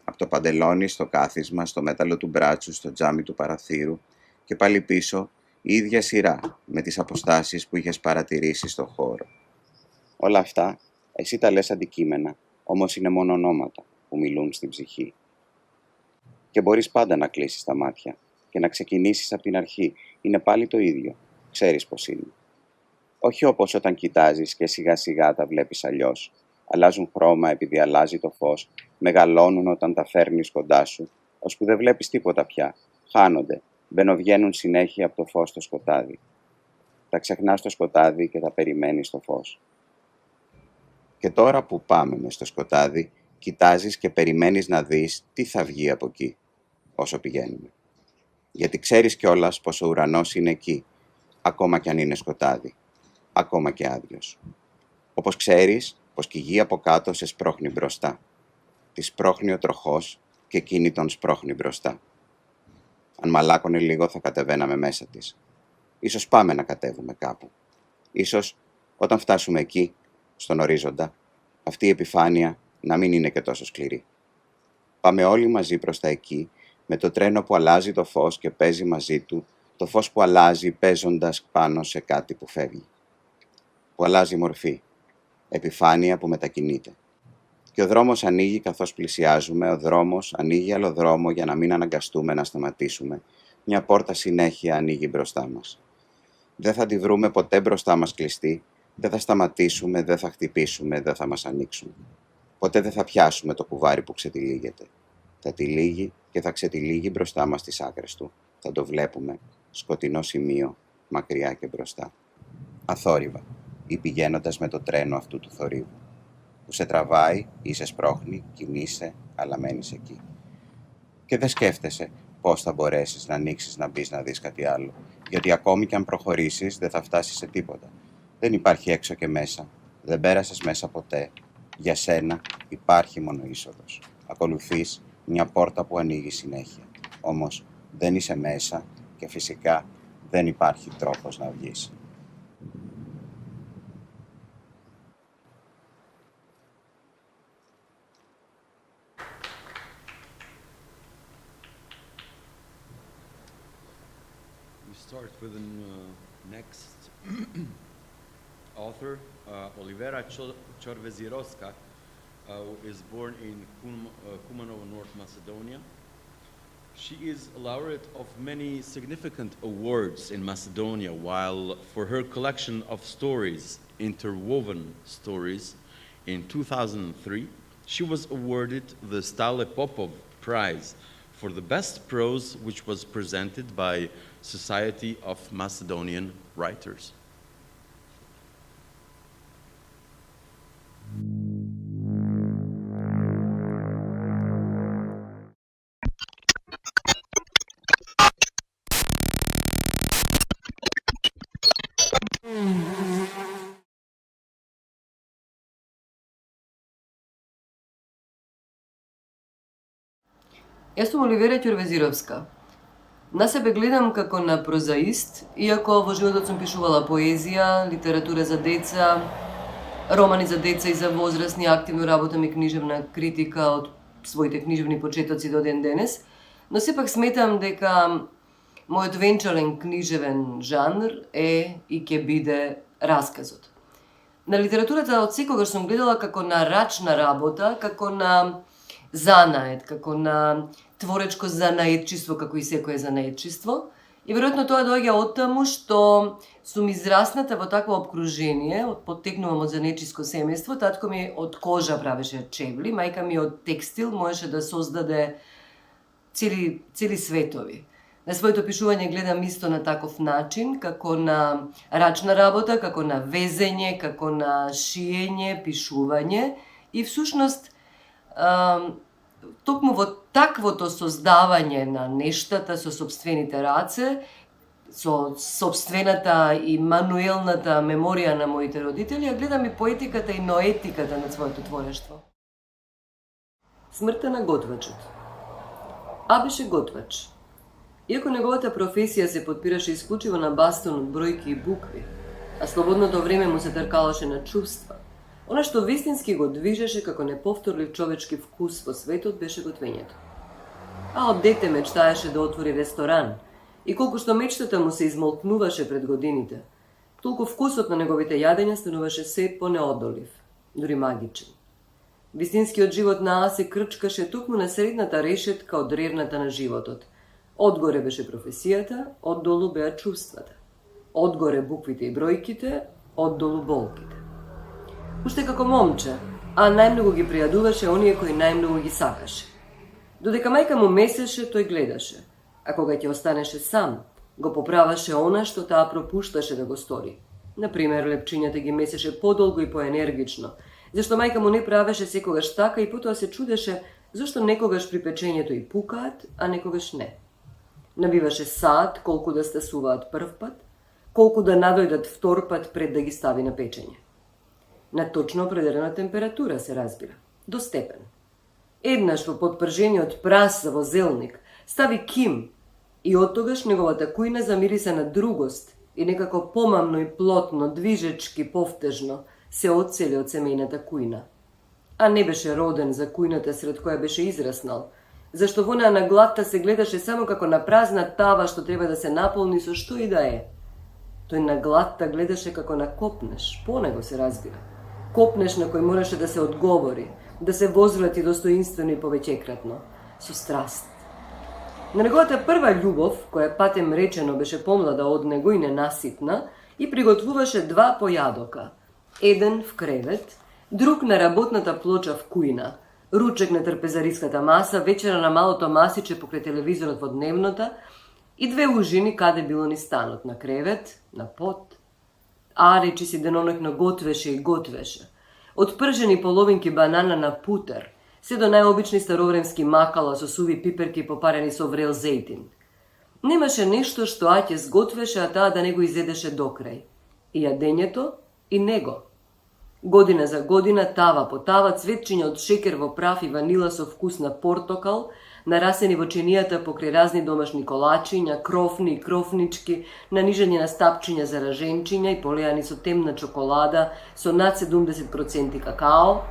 από το παντελόνι στο κάθισμα, στο μέταλλο του μπράτσου, στο τζάμι του παραθύρου και πάλι πίσω, η ίδια σειρά με τις αποστάσεις που είχες παρατηρήσει στο χώρο. Όλα αυτά, εσύ τα λες αντικείμενα, όμως είναι μόνο ονόματα που μιλούν στην ψυχή. Και μπορείς πάντα να κλείσεις τα μάτια και να ξεκινήσεις από την αρχή. Είναι πάλι το ίδιο. Ξέρεις πώς είναι. Όχι όπως όταν κοιτάζεις και σιγά σιγά τα βλέπεις αλλιώς. Αλλάζουν χρώμα επειδή αλλάζει το φως, μεγαλώνουν όταν τα φέρνεις κοντά σου, ώσπου δεν βλέπεις τίποτα πια. Χάνονται, μπαινοβγαίνουν συνέχεια από το φως στο σκοτάδι. Τα ξεχνάς στο σκοτάδι και τα περιμένεις στο φως. Και τώρα που πάμε μες στο σκοτάδι, κοιτάζεις και περιμένεις να δεις τι θα βγει από εκεί, όσο πηγαίνουμε. Γιατί ξέρεις κιόλας πως ο ουρανός είναι εκεί, ακόμα κι αν είναι σκοτάδι, ακόμα και άδειος. Όπως ξέρεις πως κι η γη από κάτω σε σπρώχνει μπροστά. Τη σπρώχνει ο τροχός και εκείνη τον σπρώχνει μπροστά. Αν μαλάκωνε λίγο θα κατεβαίναμε μέσα της. Ίσως πάμε να κατέβουμε κάπου. Ίσως όταν φτάσουμε εκεί, στον ορίζοντα, αυτή η επιφάνεια να μην είναι και τόσο σκληρή. Πάμε όλοι μαζί προς τα εκεί, με το τρένο που αλλάζει το φως και παίζει μαζί του, το φως που αλλάζει παίζοντας πάνω σε κάτι που φεύγει. Που αλλάζει μορφή, επιφάνεια που μετακινείται. Και ο δρόμος ανοίγει καθώς πλησιάζουμε, ο δρόμος ανοίγει άλλο δρόμο για να μην αναγκαστούμε να σταματήσουμε. Μια πόρτα συνέχεια ανοίγει μπροστά μας. Δεν θα τη βρούμε ποτέ μπροστά μας κλειστή, δεν θα σταματήσουμε, δεν θα χτυπήσουμε, δεν θα μας ανοίξουν. Ποτέ δεν θα πιάσουμε το κουβάρι που ξετυλίγεται. Θα τυλίγει και θα ξετυλίγει μπροστά μας τις άκρες του. Θα το βλέπουμε, σκοτεινό σημείο, μακριά και μπροστά. Αθόρυβα, ή πηγαίνοντας με το τρένο αυτού του θορύβου, που σε τραβάει ή σε σπρώχνει, κινείσαι, αλλά μένεις εκεί. Και δεν σκέφτεσαι πώς θα μπορέσεις να ανοίξεις, να μπεις, να δεις κάτι άλλο, γιατί ακόμη κι αν προχωρήσεις δεν θα φτάσεις σε τίποτα. Δεν υπάρχει έξω και μέσα, δεν πέρασες μέσα ποτέ. Για σένα υπάρχει μόνο είσοδος. Ακολουθείς μια πόρτα που ανοίγει συνέχεια. Όμως δεν είσαι μέσα και φυσικά δεν υπάρχει τρόπος να βγεις. We start with the next author, Olivera Charveziroska, who is born in Kumanovo, North Macedonia. She is a laureate of many significant awards in Macedonia, while for her collection of stories, Interwoven Stories, in 2003, she was awarded the Stale Popov Prize for the best prose, which was presented by Society of Macedonian Writers. Јас сум Оливера Charveziroska. На себе гледам како на прозаист, иако во животот сум пишувала поезија, литература за деца, романи за деца и за возрастни, активно работам и книжевна критика од своите книжевни почетоци до ден денес, но сепак сметам дека мојот венчален книжевен жанр е и ќе биде расказот. На литературата од секогаш сум гледала како на рачна работа, како на занает, како на творечко занаетчиство, како и секое занаетчиство. И веројатно тоа доаѓа од таму што сум израсната во такво обкружение, поттекнувам од занаетчиско семејство, татко ми од кожа правеше чевли, мајка ми од текстил можеше да создаде цели светови. На своето пишување гледам исто на таков начин, како на рачна работа, како на везење, како на шиење, пишување и всушност токму во таквото создавање на нештата со сопствените раце, со сопствената и мануелната меморија на моите родители, ја гледам и поетиката и ноетиката на своето творештво. Смртта на готвачот. А беше готвач. Иако неговата професија се подпираше исклучиво на бастон од бројки и букви, а слободното време му се тркалаше на чувства, она што вистински го движеше како неповторлив човечки вкус во светот беше готвењето. А од дете мечтаеше да отвори ресторан и колку што мечтата му се измолкнуваше пред годините, толку вкусот на неговите јадења стануваше се понеодолив, дури магичен. Вистинскиот живот на А се крчкаше токму на средната решетка од ревната на животот. Одгоре беше професијата, оддолу беа чувствата. Одгоре буквите и бројките, оддолу болките. Уште како момче, А најмногу ги пријадуваше оние кои најмногу ги сакаше. Додека мајка му месеше, тој гледаше, а кога ќе останеше сам, го поправаше она што таа пропушташе да го стори. Например, лепчињата ги месеше подолго и поенергично, зашто мајка му не правеше секогаш така и потоа се чудеше зашто некогаш при печењето и пукаат, а некогаш не. Набиваше саат колку да стасуваат прв пат, колку да надојдат втор пат пред да ги стави на печење. На точно определена температура се разбира, до степен. Еднаш во подпржениот прас во зелник стави ким И оттогаш неговата кујна замириса на другост и некако помамно и плотно, движечки, повтежно се одсели од семејната кујна. А не беше роден за кујната сред која беше израснал, зашто во неа на главта се гледаше само како на празна тава што треба да се наполни со што и да е. Тој на главта гледаше како на копнеш, понего се разбира. Копнеш на кој мораше да се одговори, да се возврати достоинствено и повеќекратно, со страст. На неговата прва љубов, која патем речено беше помлада од него и ненаситна, и приготвуваше 2 појадока. Еден в кревет, друг на работната плоча в кујна, ручек на трпезариската маса, вечера на малото масиче покрај телевизорот во дневната и 2 ужини каде било ни станот, на кревет, на пот. А, речи си деноноќно готвеше и готвеше. Од пржени половинки банана на путер, се до најобични старовремски макала со суви пиперки попарени со врел зејтин. Немаше нешто што Аќе сготвеше, а таа да не го изедеше докрај. И јадењето, и него. Година за година, тава по тава, цветчиња од шекер во прав и ванила со вкус на портокал, нарасени во чинијата покрај разни домашни колачиња, крофни и крофнички, нанижање на стапчиња за раженчиња и полеани со темна чоколада, со над 70% какао,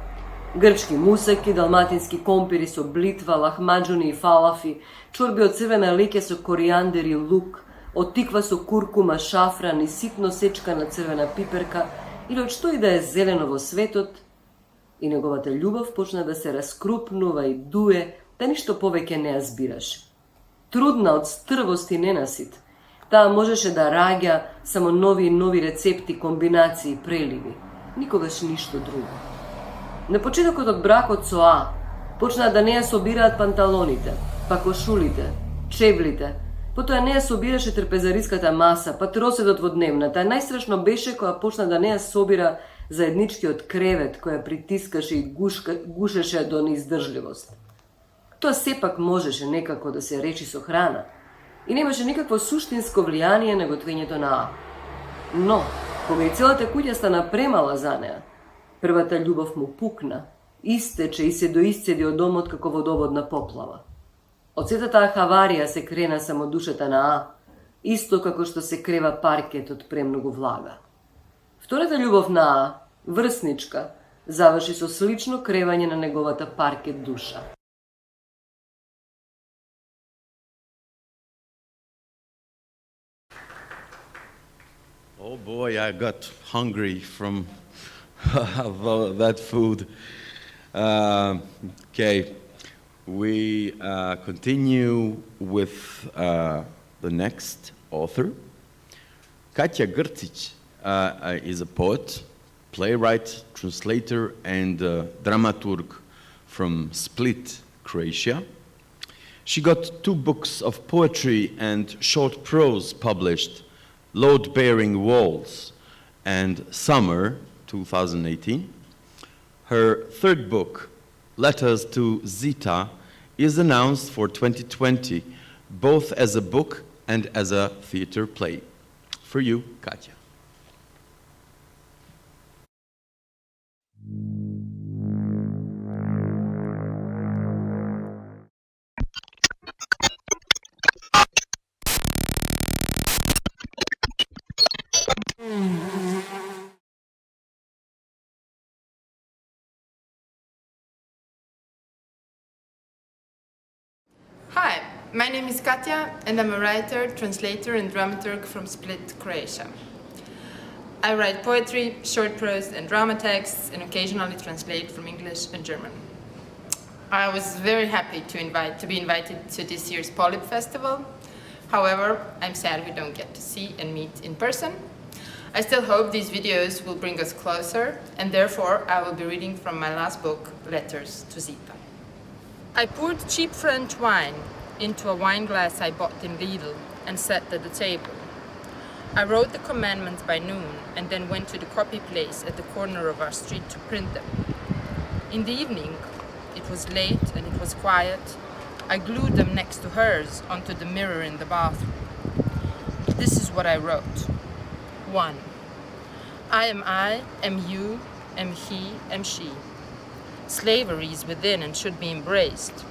грчки мусаки, далматински компири со блитва, лахмаџуни и фалафи, чорби од црвена леќа со коријандер и лук, од тиква со куркума, шафран и ситно сечкана црвена пиперка, или од што и да е зелено во светот, и неговата љубов почна да се раскрупнува и дуе, да ништо повеќе не ја збираше. Трудна од стрвост и ненасит, таа можеше да раѓа само нови и нови рецепти, комбинации, преливи. Никогаш ништо друго. На почетокот од бракот со А, почнаа да не ја собираат панталоните, па кошулите, чевлите, потоа не ја собираше трпезариската маса, па троседот во дневната. Најстрашно беше кога почна да не ја собира заедничкиот кревет, која притискаше и гушеше до неиздржливост. Тоа сепак можеше некако да се речи со храна и немаше никакво суштинско влијание на готвењето на А. Но, кога и целата куќа стана премала за неа, првата љубов му пукна, истече и се доисцеди од домот како водоводна поплава. Од сета таа хаварија се крена само душата на А, исто како што се крева паркет од премногу влага. Втората љубов на А, врсничка, заврши со слично кревање на неговата паркет душа. Oh boy, I got hungry from that food. Okay, we continue with the next author. Katya Gertich is a poet, playwright, translator, and dramaturg from Split, Croatia. She got 2 books of poetry and short prose published, Load-Bearing Walls and Summer 2018. Her 3rd book, Letters to Zita, is announced for 2020, both as a book and as a theater play. For you, Katya. Hi, my name is Katya and I'm a writer, translator and dramaturg from Split, Croatia. I write poetry, short prose and drama texts and occasionally translate from English and German. I was very happy to be invited to this year's POLIP festival. However, I'm sad we don't get to see and meet in person. I still hope these videos will bring us closer, and therefore I will be reading from my last book, Letters to Zita. I poured cheap French wine into a wine glass I bought in Lidl and sat at the table. I wrote the commandments by noon and then went to the copy place at the corner of our street to print them. In the evening, it was late and it was quiet. I glued them next to hers onto the mirror in the bathroom. This is what I wrote. 1. I, am you, am he, am she. Slavery is within and should be embraced.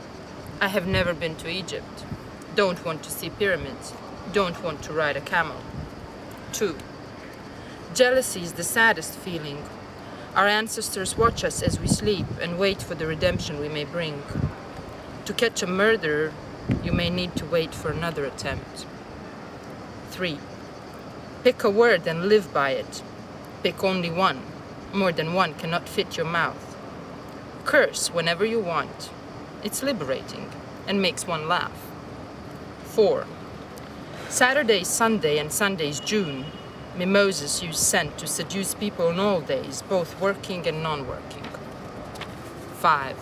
I have never been to Egypt. Don't want to see pyramids. Don't want to ride a camel. 2. Jealousy is the saddest feeling. Our ancestors watch us as we sleep and wait for the redemption we may bring. To catch a murderer, you may need to wait for another attempt. 3. Pick a word and live by it. Pick only one. More than one cannot fit your mouth. Curse whenever you want. It's liberating and makes one laugh. 4. Saturday, Sunday, and Sunday's June. Mimosas use scent to seduce people on all days, both working and non-working. 5.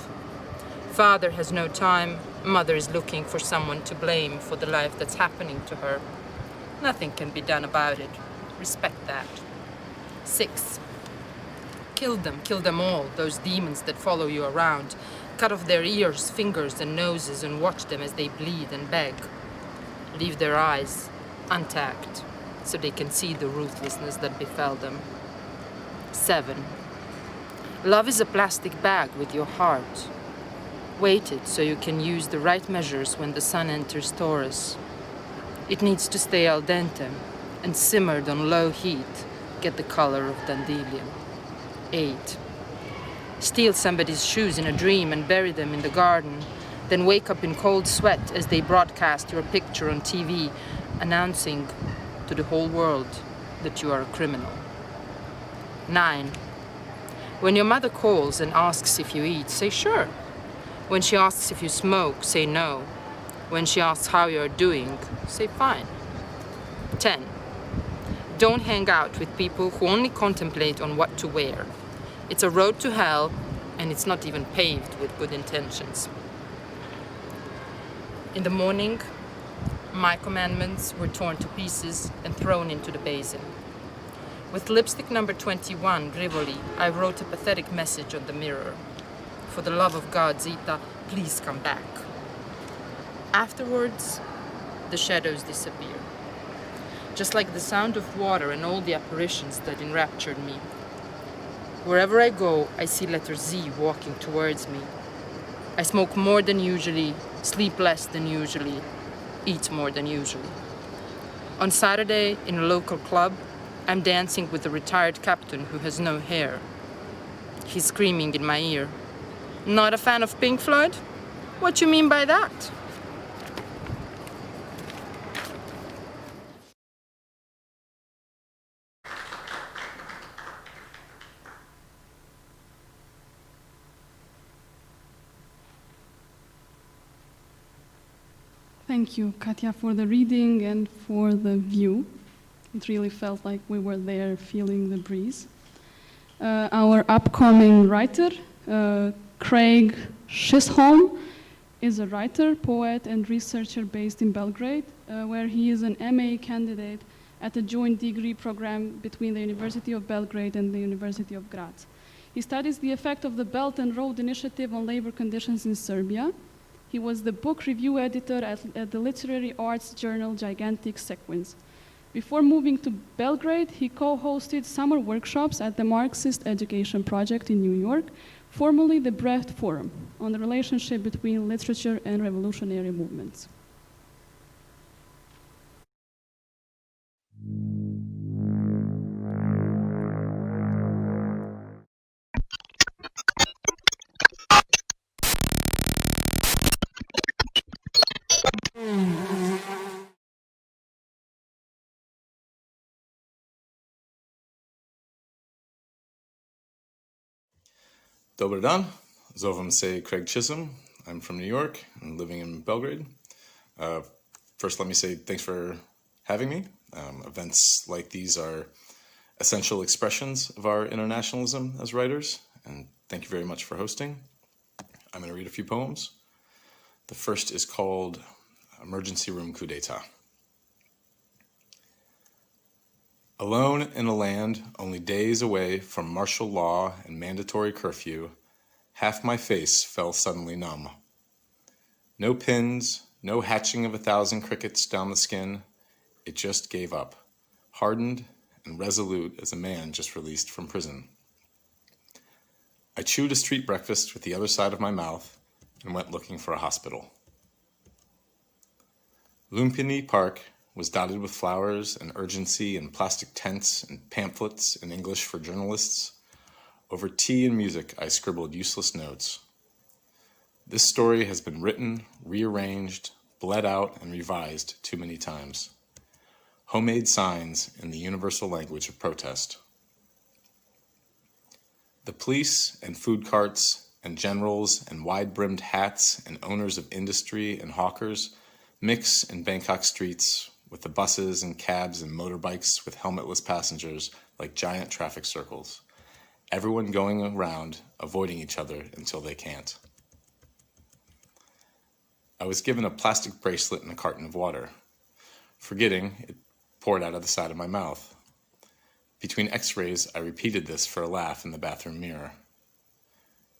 Father has no time. Mother is looking for someone to blame for the life that's happening to her. Nothing can be done about it. Respect that. 6. Kill them all, those demons that follow you around. Cut off their ears, fingers, and noses and watch them as they bleed and beg. Leave their eyes untapped so they can see the ruthlessness that befell them. 7. Love is a plastic bag with your heart. Weight it so you can use the right measures when the sun enters Taurus. It needs to stay al dente and simmered on low heat, get the color of dandelion. 8. Steal somebody's shoes in a dream and bury them in the garden, then wake up in cold sweat as they broadcast your picture on TV, announcing to the whole world that you are a criminal. 9. When your mother calls and asks if you eat, say sure. When she asks if you smoke, say no. When she asks how you are doing, say fine. 10. Don't hang out with people who only contemplate on what to wear. It's a road to hell, and it's not even paved with good intentions. In the morning, my commandments were torn to pieces and thrown into the basin. With lipstick number 21, Rivoli, I wrote a pathetic message on the mirror. For the love of God, Zita, please come back. Afterwards, the shadows disappear. Just like the sound of water and all the apparitions that enraptured me. Wherever I go, I see letter Z walking towards me. I smoke more than usually, sleep less than usually, eat more than usually. On Saturday, in a local club, I'm dancing with a retired captain who has no hair. He's screaming in my ear, "Not a fan of Pink Floyd? What you mean by that?" Thank you, Katya, for the reading and for the view. It really felt like we were there feeling the breeze. Our upcoming writer, Craig Chisholm, is a writer, poet, and researcher based in Belgrade, where he is an MA candidate at a joint degree program between the University of Belgrade and the University of Graz. He studies the effect of the Belt and Road Initiative on labor conditions in Serbia. He was the book review editor at the literary arts journal Gigantic Sequence. Before moving to Belgrade, he co-hosted summer workshops at the Marxist Education Project in New York, formerly the Brecht Forum, on the relationship between literature and revolutionary movements. Dobar dan. Zovem se Craig Chisholm. I'm from New York and living in Belgrade. First, let me say thanks for having me. Events like these are essential expressions of our internationalism as writers, and thank you very much for hosting. I'm going to read a few poems. The first is called Emergency Room Coup d'etat. Alone in a land only days away from martial law and mandatory curfew, half my face fell suddenly numb. No pins, no hatching of 1,000 crickets down the skin. It just gave up, hardened and resolute as a man just released from prison. I chewed a street breakfast with the other side of my mouth and went looking for a hospital. Lumpini Park was dotted with flowers and urgency and plastic tents and pamphlets in English for journalists. Over tea and music, I scribbled useless notes. This story has been written, rearranged, bled out, and revised too many times. Homemade signs in the universal language of protest. The police and food carts and generals and wide-brimmed hats and owners of industry and hawkers mix in Bangkok streets with the buses and cabs and motorbikes with helmetless passengers like giant traffic circles. Everyone going around, avoiding each other until they can't. I was given a plastic bracelet and a carton of water. Forgetting, it poured out of the side of my mouth. Between x-rays, I repeated this for a laugh in the bathroom mirror.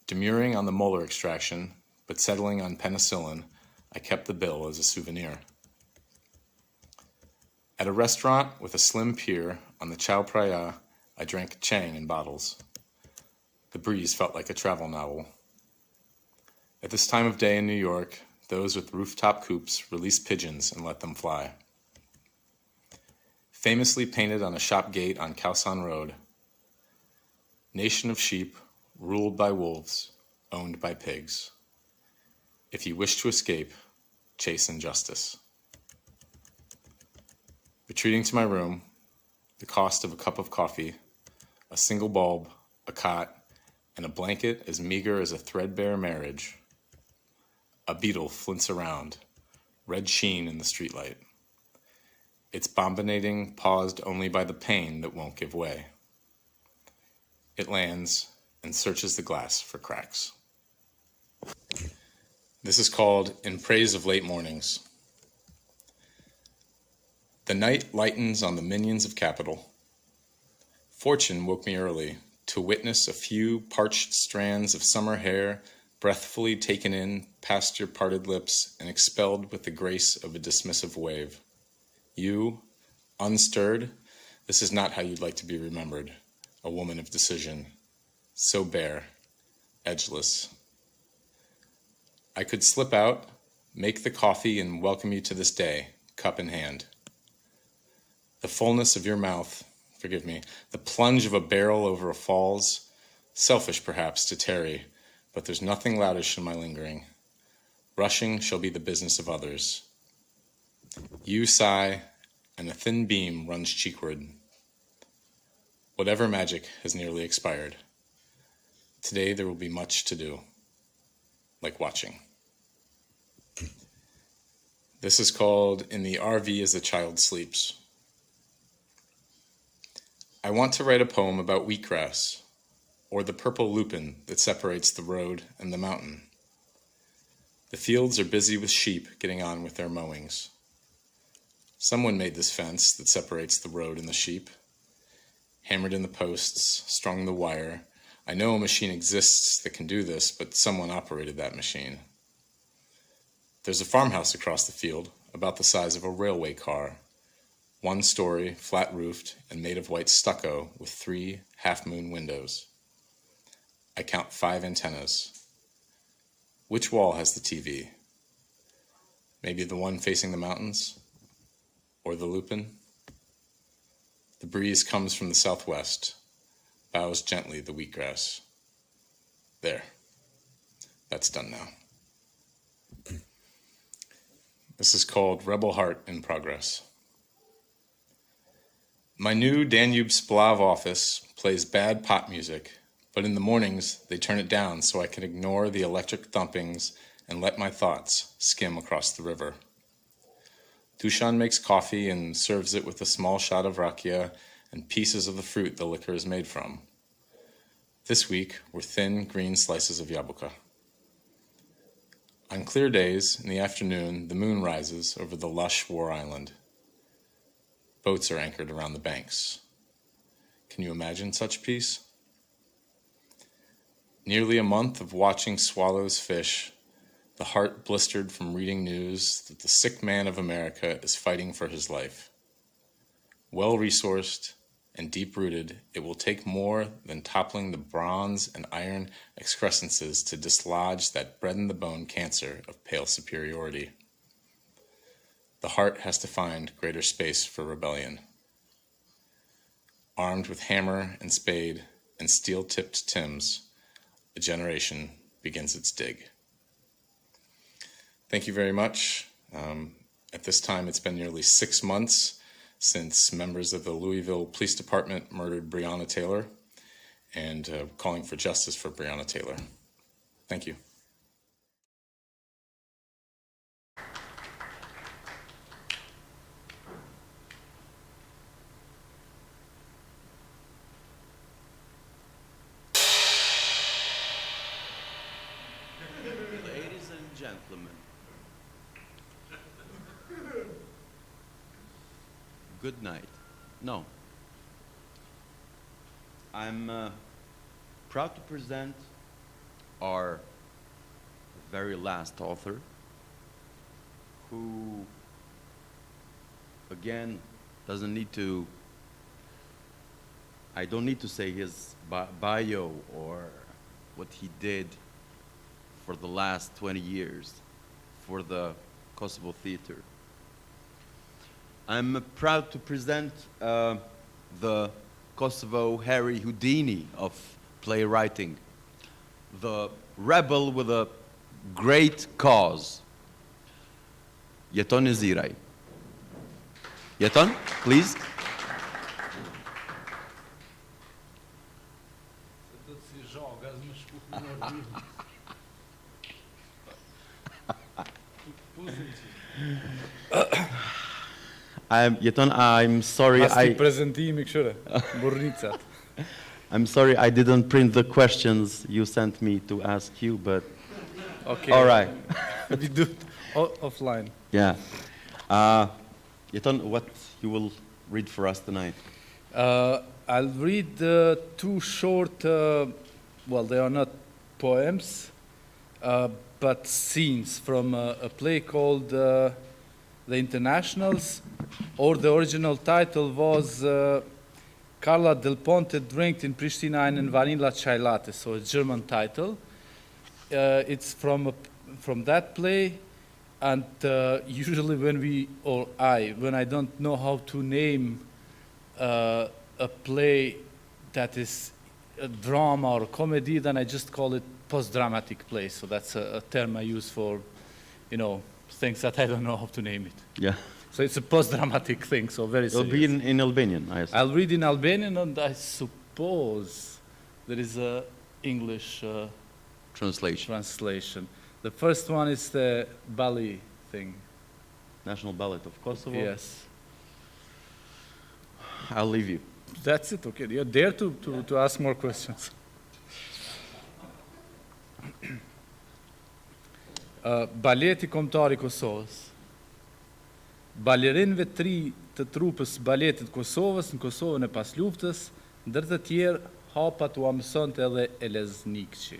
Demurring on the molar extraction, but settling on penicillin, I kept the bill as a souvenir. At a restaurant with a slim pier on the Chao Phraya, I drank Chang in bottles. The breeze felt like a travel novel. At this time of day in New York, those with rooftop coupes release pigeons and let them fly. Famously painted on a shop gate on Khaosan Road, nation of sheep, ruled by wolves, owned by pigs. If you wish to escape, chase injustice. Retreating to my room, the cost of a cup of coffee, a single bulb, a cot, and a blanket as meager as a threadbare marriage. A beetle flints around, red sheen in the streetlight. Its bombinating paused only by the pain that won't give way. It lands and searches the glass for cracks. This is called In Praise of Late Mornings. The night lightens on the minions of capital. Fortune woke me early to witness a few parched strands of summer hair breathfully taken in past your parted lips and expelled with the grace of a dismissive wave. You, unstirred, this is not how you'd like to be remembered, a woman of decision, so bare, edgeless. I could slip out, make the coffee, and welcome you to this day, cup in hand. The fullness of your mouth, forgive me, the plunge of a barrel over a falls, selfish perhaps to tarry, but there's nothing loudish in my lingering. Rushing shall be the business of others. You sigh, and a thin beam runs cheekward. Whatever magic has nearly expired. Today there will be much to do, like watching. This is called In the RV as the Child Sleeps. I want to write a poem about wheatgrass, or the purple lupin that separates the road and the mountain. The fields are busy with sheep getting on with their mowings. Someone made this fence that separates the road and the sheep. Hammered in the posts, strung the wire. I know a machine exists that can do this, but someone operated that machine. There's a farmhouse across the field, about the size of a railway car. 1 story, flat-roofed, and made of white stucco with 3 half-moon windows. I count 5 antennas. Which wall has the TV? Maybe the one facing the mountains? Or the lupin? The breeze comes from the southwest, bows gently the wheatgrass. There. That's done now. This is called Rebel Heart in Progress. My new Danube Splav office plays bad pop music, but in the mornings they turn it down so I can ignore the electric thumpings and let my thoughts skim across the river. Dushan makes coffee and serves it with a small shot of rakia and pieces of the fruit the liquor is made from. This week were thin green slices of yabuka. On clear days, in the afternoon, the moon rises over the lush War Island. Boats are anchored around the banks. Can you imagine such peace? Nearly a month of watching swallows fish, the heart blistered from reading news that the sick man of America is fighting for his life. Well-resourced and deep-rooted, it will take more than toppling the bronze and iron excrescences to dislodge that bred-in-the-bone cancer of pale superiority. the heart has to find greater space for rebellion. Armed with hammer and spade and steel-tipped Timbs, a generation begins its dig. Thank you very much. At this time, it's been nearly 6 months since members of the Louisville Police Department murdered Breonna Taylor, and calling for justice for Breonna Taylor. Thank you. Ladies and gentlemen, good night. No. I'm proud to present our very last author, who, again, doesn't need to, I don't need to say his bio or what he did for the last 20 years for the Kosovo theater. I'm proud to present the Kosovo Harry Houdini of playwriting, the rebel with a great cause, Jeton Ziraj. Jeton, please. Jeton, I'm sorry. I'm sorry I didn't print the questions you sent me to ask you, but okay. All right. We do it offline. Yeah. Jeton, what you will read for us tonight? I'll read 2 short, well, they are not poems, but scenes from a play called The Internationals, or the original title was Carla Del Ponte Drinkt in Pristina einen Vanilla Chai Latte, so a German title. It's from that play, and usually when I don't know how to name a play that is a drama or a comedy, then I just call it post-dramatic play. So that's a term I use for, things that I don't know how to name it. Yeah. So it's a post-dramatic thing, so very serious. It'll be in Albanian, I assume. I'll read in Albanian, and I suppose there is a English translation. The first one is the ballet thing. National Ballet of Kosovo? Yes. I'll leave you. That's it, okay. You're there to ask more questions. Baleti kombëtar I Kosovës. Balerinëve të ri të trupës baletit Kosovës në Kosovën e pas luftës, ndër të tjerë hapat u mësonte edhe Elez Nikçi.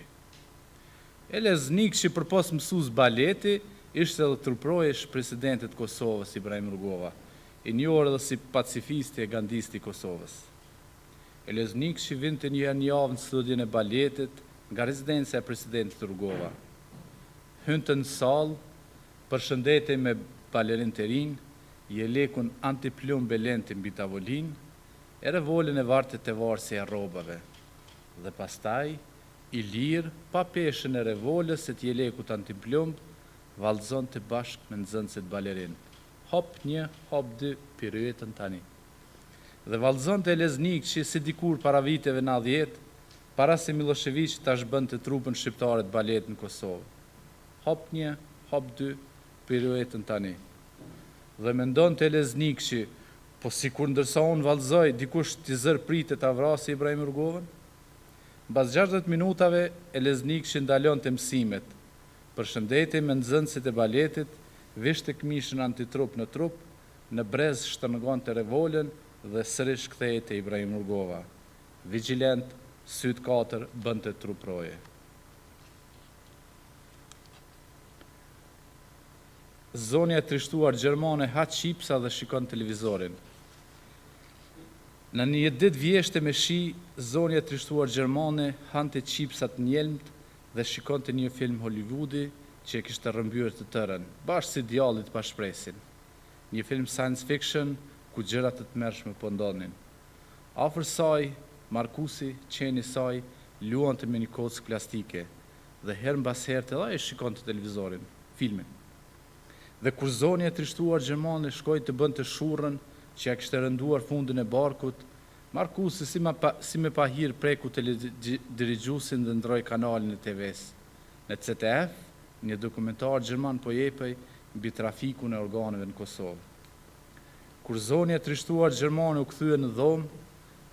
Elez Nikçi përpos mësues baleti, ishte edhe truproje presidentit Kosovës Ibrahim Rugova, I njohur edhe si pacifisti e gandisti I Kosovës. Elez Nikçi vinte një herë në javë në studion e baletit nga rezidenca e presidentit Rugova. Hynte në sallë, përshëndetej me balerin të rinj, jelekun antiplum belenti mbi tavolinë, e revolën e vartit të varsi e rrobave. Dhe pastaj, I lirë, pa peshën e revolës e të jelekut antiplum, vallëzon të bashkë me nxënësit balerin. Hop 1, hop 2, piruetën tani. Dhe vallëzon të Elez Nikçi si dikur para viteve 90, para se Milošević tash bën të trupën shqiptare të balet në Kosovë. Hop 1, hop 2, piruetën tani. Dhe mendon të Elez Nikçi, po sikur ndërsa unë vallëzoj, dikush t'i zër pritet ta vrasë Ibrahim Rrugovën? Mbas 60 minutave, Elez Nikçi ndalon të mësimet, përshëndetej me nxënësit e baletit, vishte këmishën antitrup në trup, në brez shtërnëgon të revolën dhe sërish kthehej te Ibrahim Rrugova. Vigjilent, syt 4 bën të truproje. Zonja e trishtuar gjermane ha qipsa dhe shikon televizorin. Në një ditë vjeshte me shi, zonja e trishtuar gjermane hante qipsat njelmt dhe shikon të një film Hollywoodi që e kishte rrëmbyer të tërën, bashkë si djallit pa shpresin. një film science fiction ku gjërat të tmerrshme po ndodhin. Afër saj, Markusi, qeni i saj, luante me një kockë plastike dhe herë mbas herë edhe ai shikonte televizorin, filmin. Dhe kur zoni e trishtuar Gjermani shkoi të bënte shurrën që ja kishte rënduar fundin e barkut, Markusi si me pahir preku dirigjuesin dhe ndroi kanalin e TV-s. Në CTF, një dokumentar gjerman po jepej mbi trafikun e organeve në Kosovë. Kur zoni e trishtuar Gjermani u kthye në dhomë,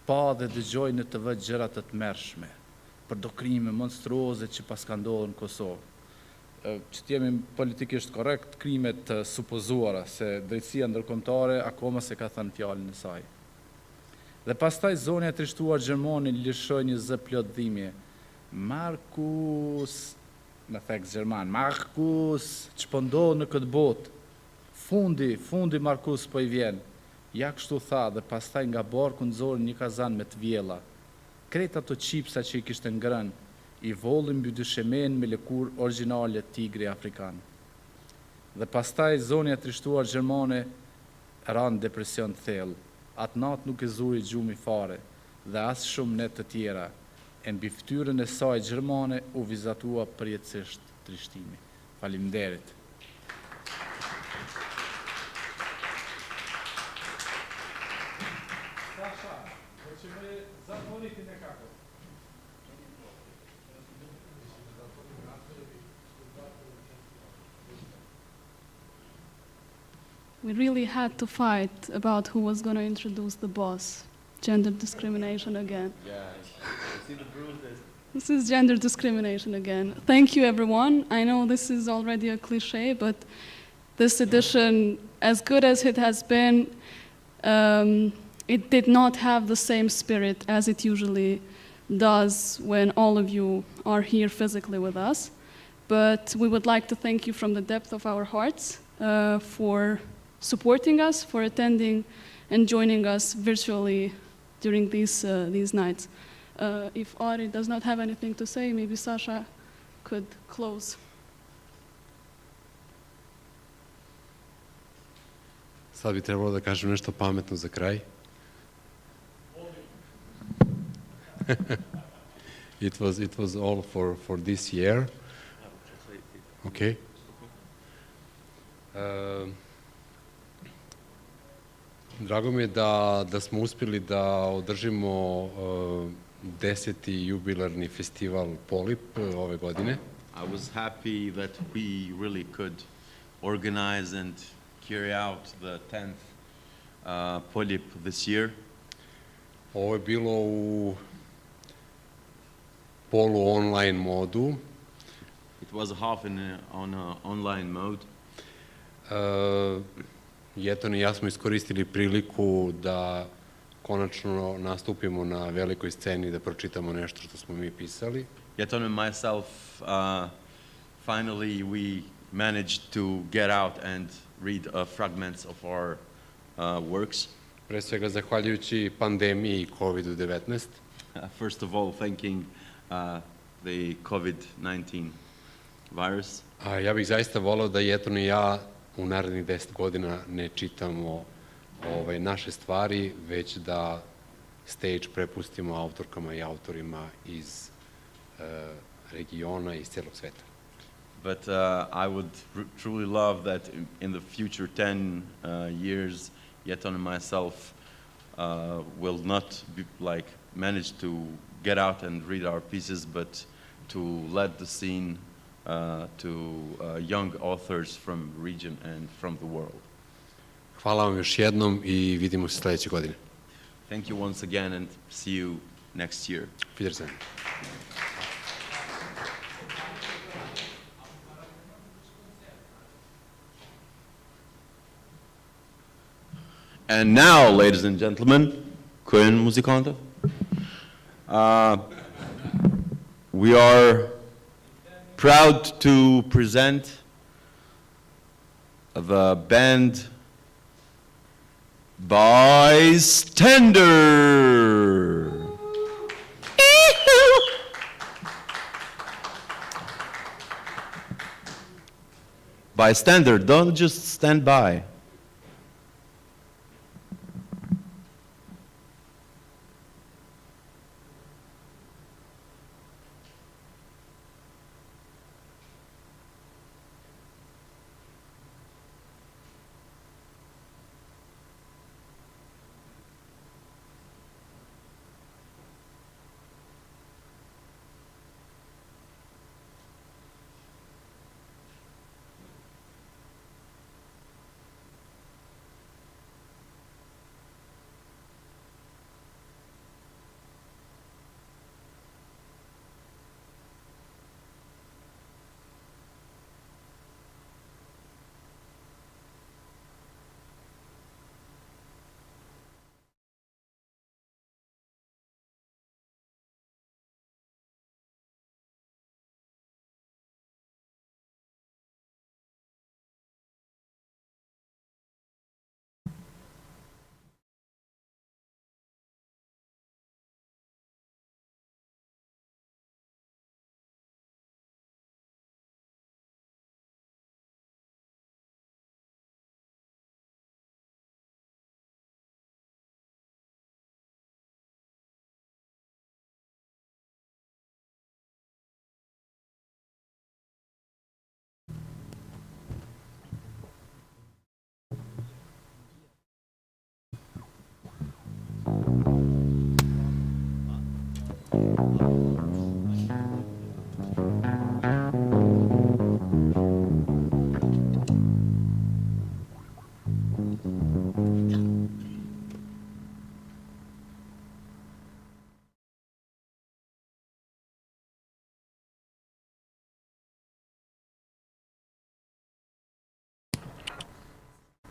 pa dhe dëgjoi në TV gjëra të tmerrshme për do krime monstruoze që pas ka ndodhur në Kosovë. Që t'jemi politikisht korrekt, krimet supozuara, se drejtësia ndërkombëtare akoma se ka thënë fjalën e saj. Dhe pastaj zoni e trishtuar Gjermani lëshoi një zë plot dhimbje. Markus, në thekë gjerman, Markus, ç'po ndodh në këtë botë? Fundi Markus po I vjen. Ja kështu tha dhe pastaj nga barku nxorën një kazan me të vjella. Kreta ato çipsa që I kishte ngrënë, I vollin mbi dyshemen me lëkurë origjinale tigri afrikan. Dhe pastaj zoni e trishtuar Gjermane ran depresion të thellë. Atë natë nuk e zuri gjumi fare dhe as shumë net të tjera. E mbi fytyrën e saj Gjermane u vizatua përjetësisht trishtimi. Faleminderit. We really had to fight about who was going to introduce the boss. Gender discrimination again. Yeah, see the bruises. This is gender discrimination again. Thank you, everyone. I know this is already a cliche, but this edition, as good as it has been, it did not have the same spirit as it usually does when all of you are here physically with us. But we would like to thank you from the depth of our hearts for supporting us, for attending and joining us virtually during these nights. If Ari does not have anything to say, maybe Sasha could close. Sad bi trebalo da kažem nešto pametno za kraj. It was all for this year. Okay. Drago mi je da smo uspjeli da održimo 10. jubilarni festival POLIP ove godine. I was happy that we really could organize and carry out the 10th POLIP this year. Ovo je bilo u polu-online modu. It was half on an online mode. Jeton I ja smo iskoristili priliku da konačno nastupimo na velikoj sceni, da pročitamo nešto što smo mi pisali. Jeton and myself, finally we managed to get out and read fragments of our works. Pre svega zahvaljujući pandemiji I COVID-19. First of all, thanking the COVID-19 virus. Ja bih zaista voleo da Jeton I ja u narednih 10 godina ne čitamo naše stvari, već da stage prepustimo autorkama I autorima iz regiona I iz celog sveta. But I would truly love that in the future 10 years, Jeton and myself will not manage to get out and read our pieces, but to let the scene to young authors from region and from the world. Hvala vam još jednom I vidimo se sledeće godine. Thank you once again and see you next year. Wiedersehen. And now, ladies and gentlemen, Köln Musikanter, we are proud to present the band Bystander. Bystander, don't just stand by.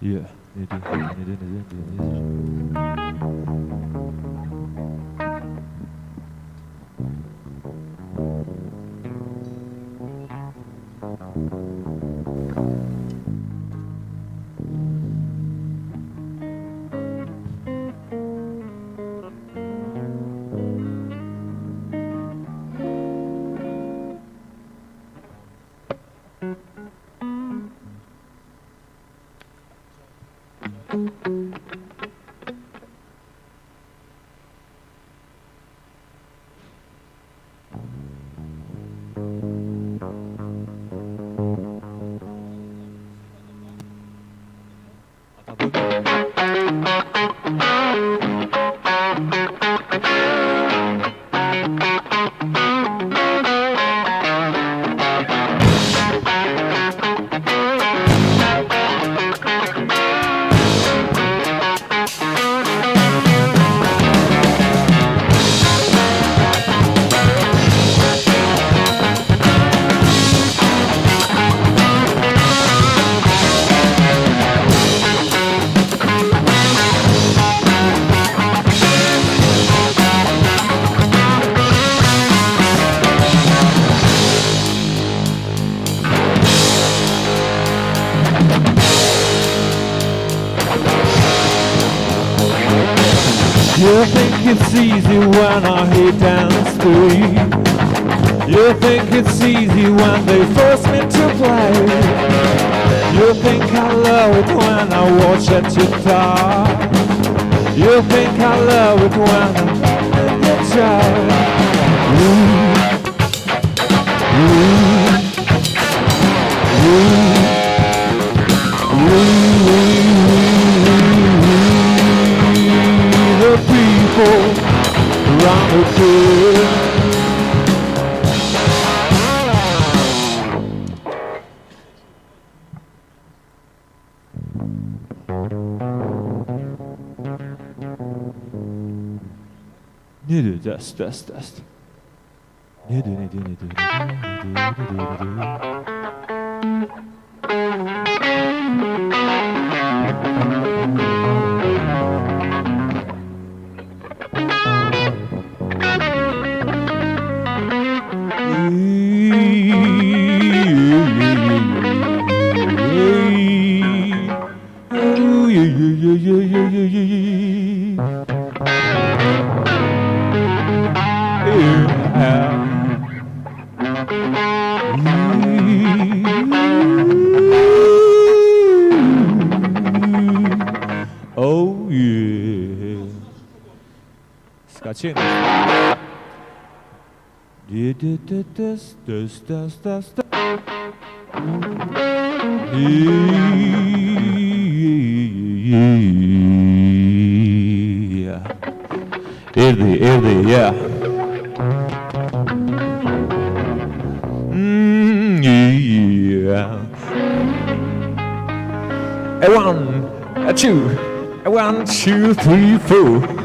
Yeah. You think it's easy when I hit down the street. You think it's easy when they force me to play. You think I love it when I watch at your guitar. You think I love it when I'm playing the guitar. The people around the world. Test. Oh yeah. Скачи. Erdi, yeah. Yeah. A 1, a 2, a 1, 2, 3, 4.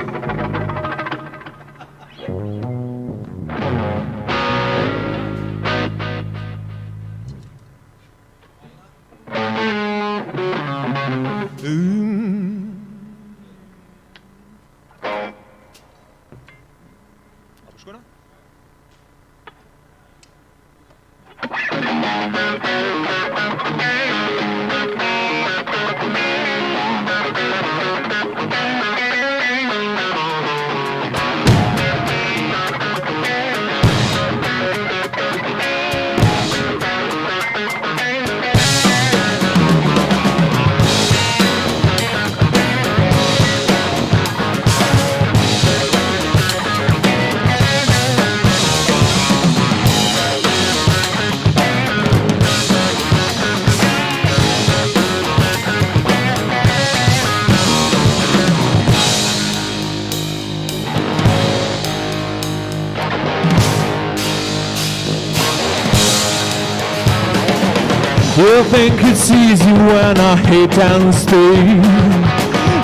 You think it's easy when I hit and stay.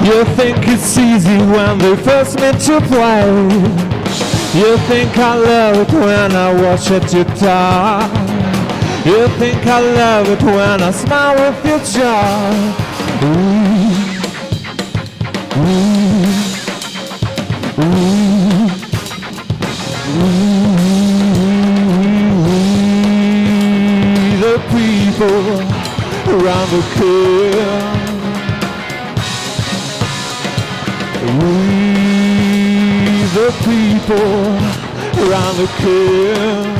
You think it's easy when they force me to play. You think I love it when I watch at your guitar. You think I love it when I smile with your jaw. The people around the curve. We, the people around the curve.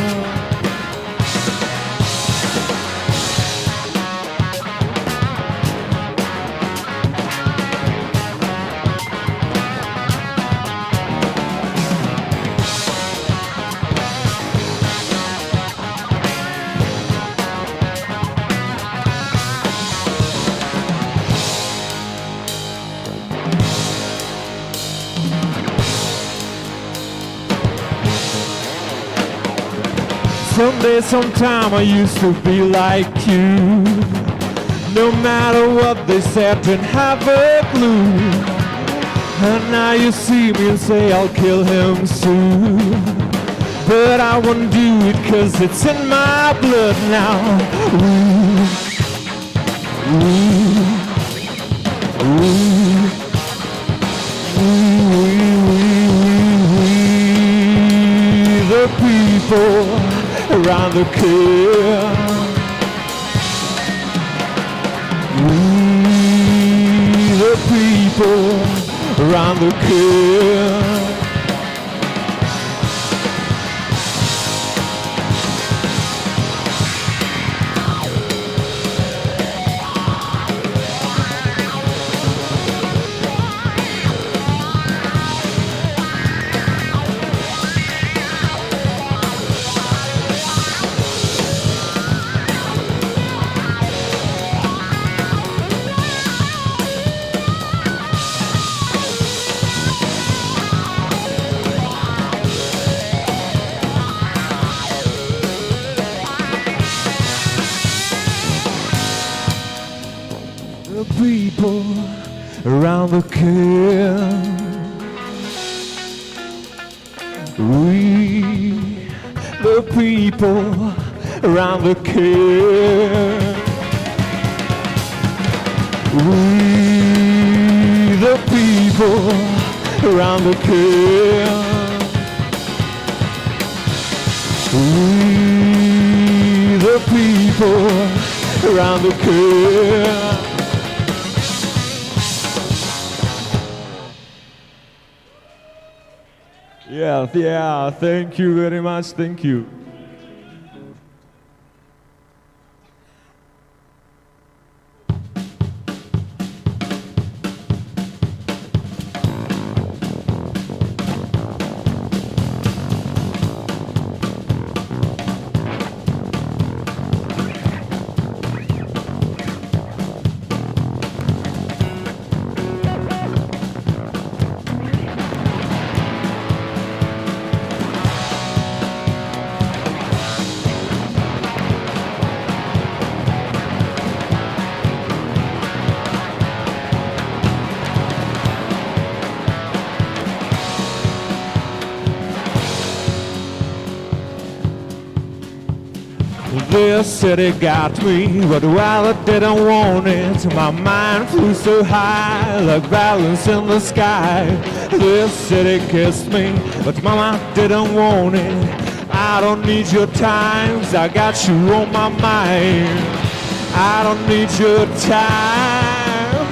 Someday, sometime I used to be like you. No matter what they said, didn't have a clue. And now you see me and say I'll kill him soon. But I won't do it 'cause it's in my blood now. Ooh, ooh, ooh, the people around the curve. We, the people around the curve. People around the curve. We, the people around the curve. We, the people around the curve. We, the people around the curve. Yeah, thank you very much, thank you. This city got me, but while I didn't want it, my mind flew so high, like balance in the sky. This city kissed me, but my mind didn't want it. I don't need your time, 'cause I got you on my mind. I don't need your time,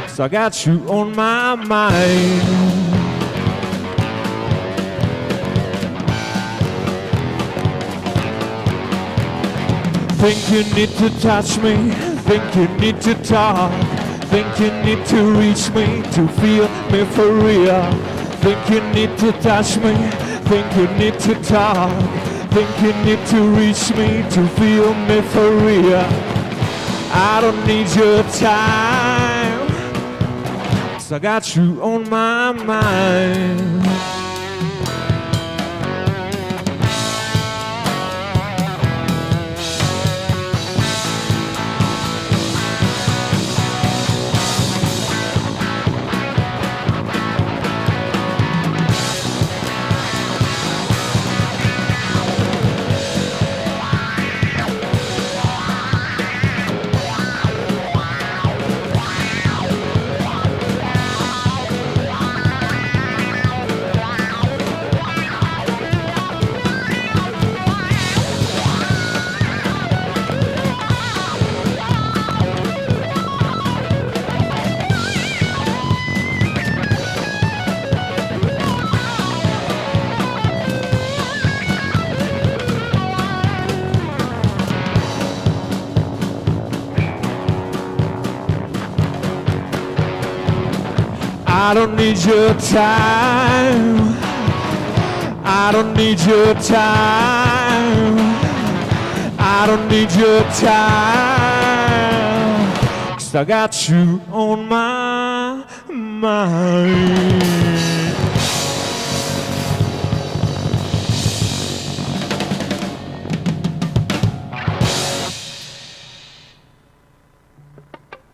'cause I got you on my mind. Think you need to touch me, think you need to talk, think you need to reach me to feel me for real. Think you need to touch me, think you need to talk, think you need to reach me to feel me for real. I don't need your time, 'cause I got you on my mind. I don't need your time. I don't need your time. I don't need your time. 'Cause I got you on my mind.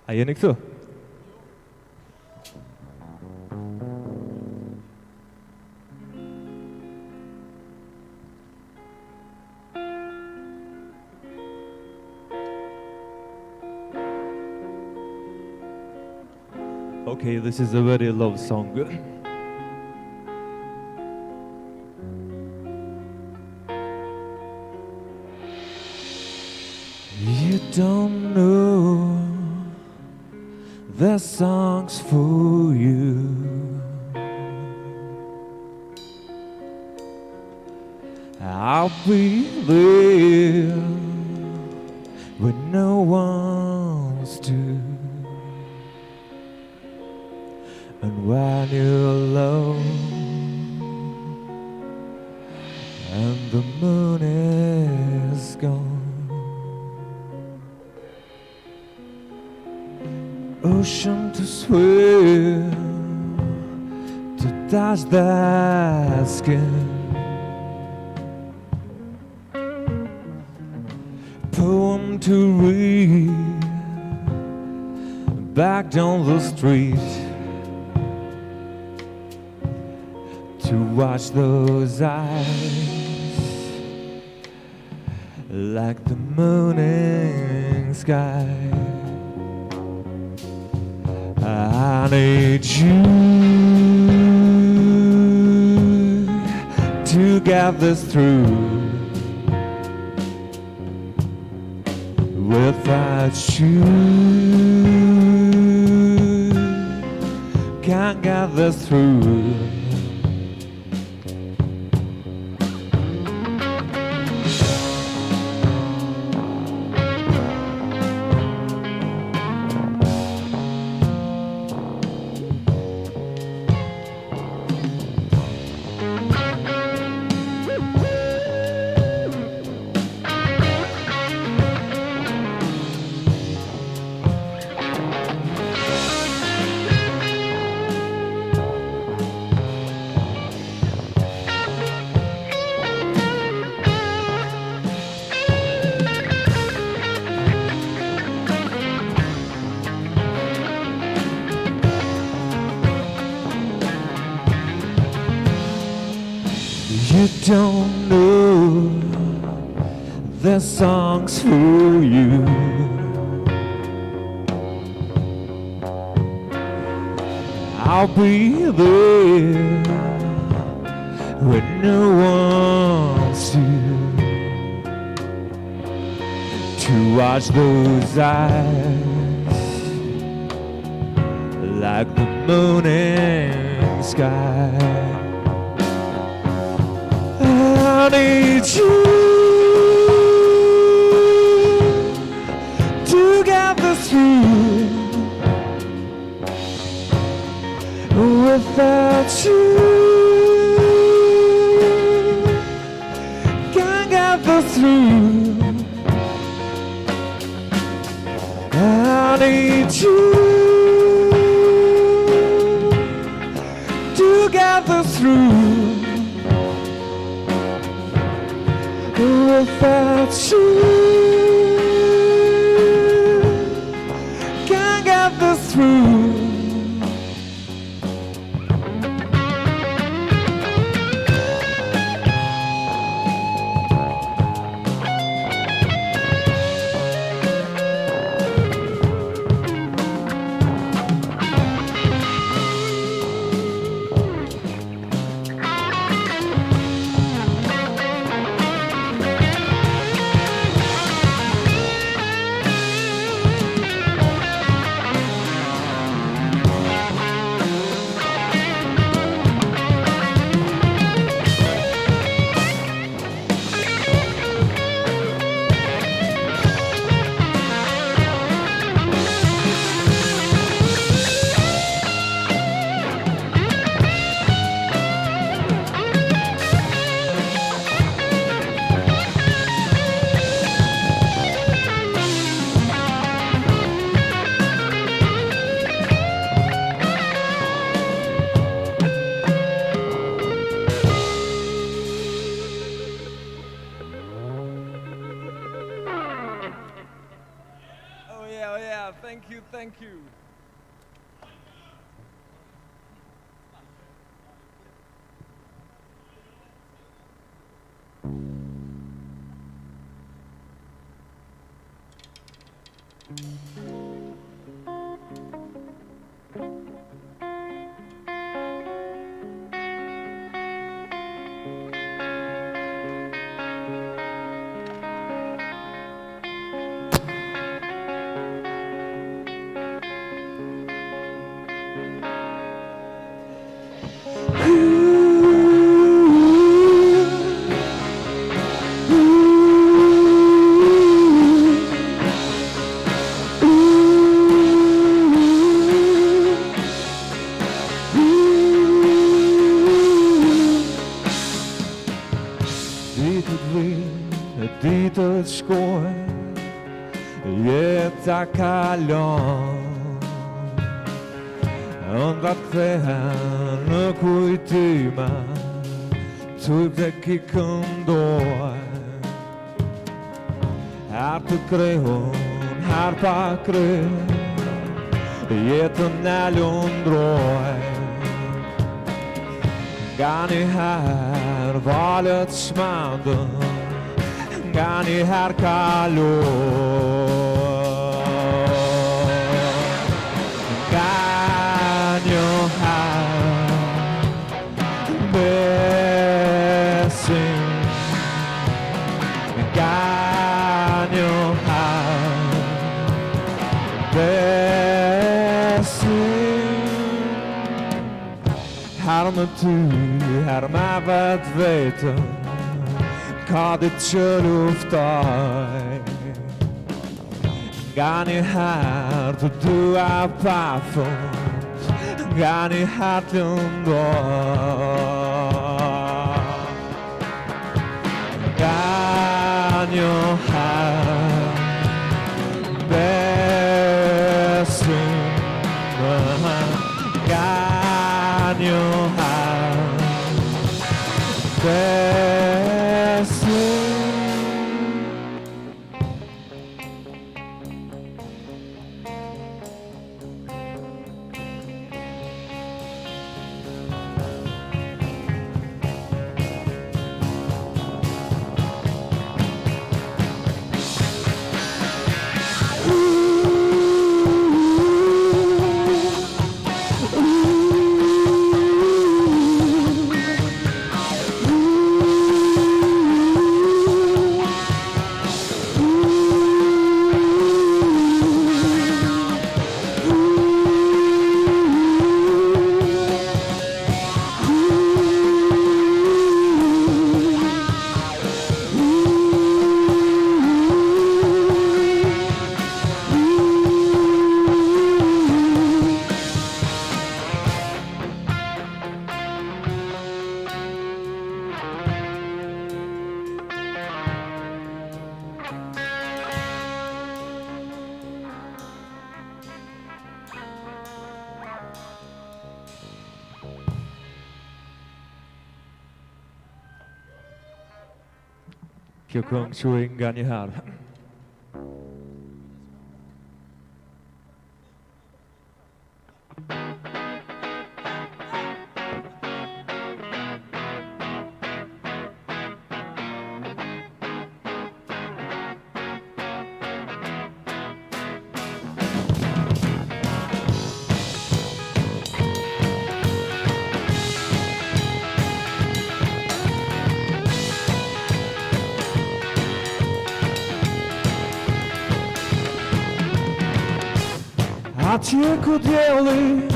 A je někdo? Okay, this is a very love song. You don't know the songs for you. I'll be there when no one's to. And when you're alone and the moon is gone, ocean to swim, to touch that skin, poem to read back down the street, to watch those eyes like the morning sky. I need you to get this through. Without you, can't get this through. You don't know the songs for you. I'll be there when no one's to watch those eyes like the morning sky. I need you to get this through. Without you, can't get this through. I need you to get this through. Without you, can't get this through. Yeah, thank you, thank you. Ditët shkojnë, jeta kalon, ëndrat kthehen në kujtima, typ dhe ki këndojnë, her të krejun, her pa krej, jetën e lundrojnë, nga një her valët shmandën, nga një her kalon, nga një her besim, nga një her besim, her me ty, her me vetë vetën, ka ditë që luftoj, nga një herë të dua pa fund, nga një herë të lëndoj, nga një herë besim, nga një herë besim. Kjo këngë quaj nga një herë. Atje ku djeli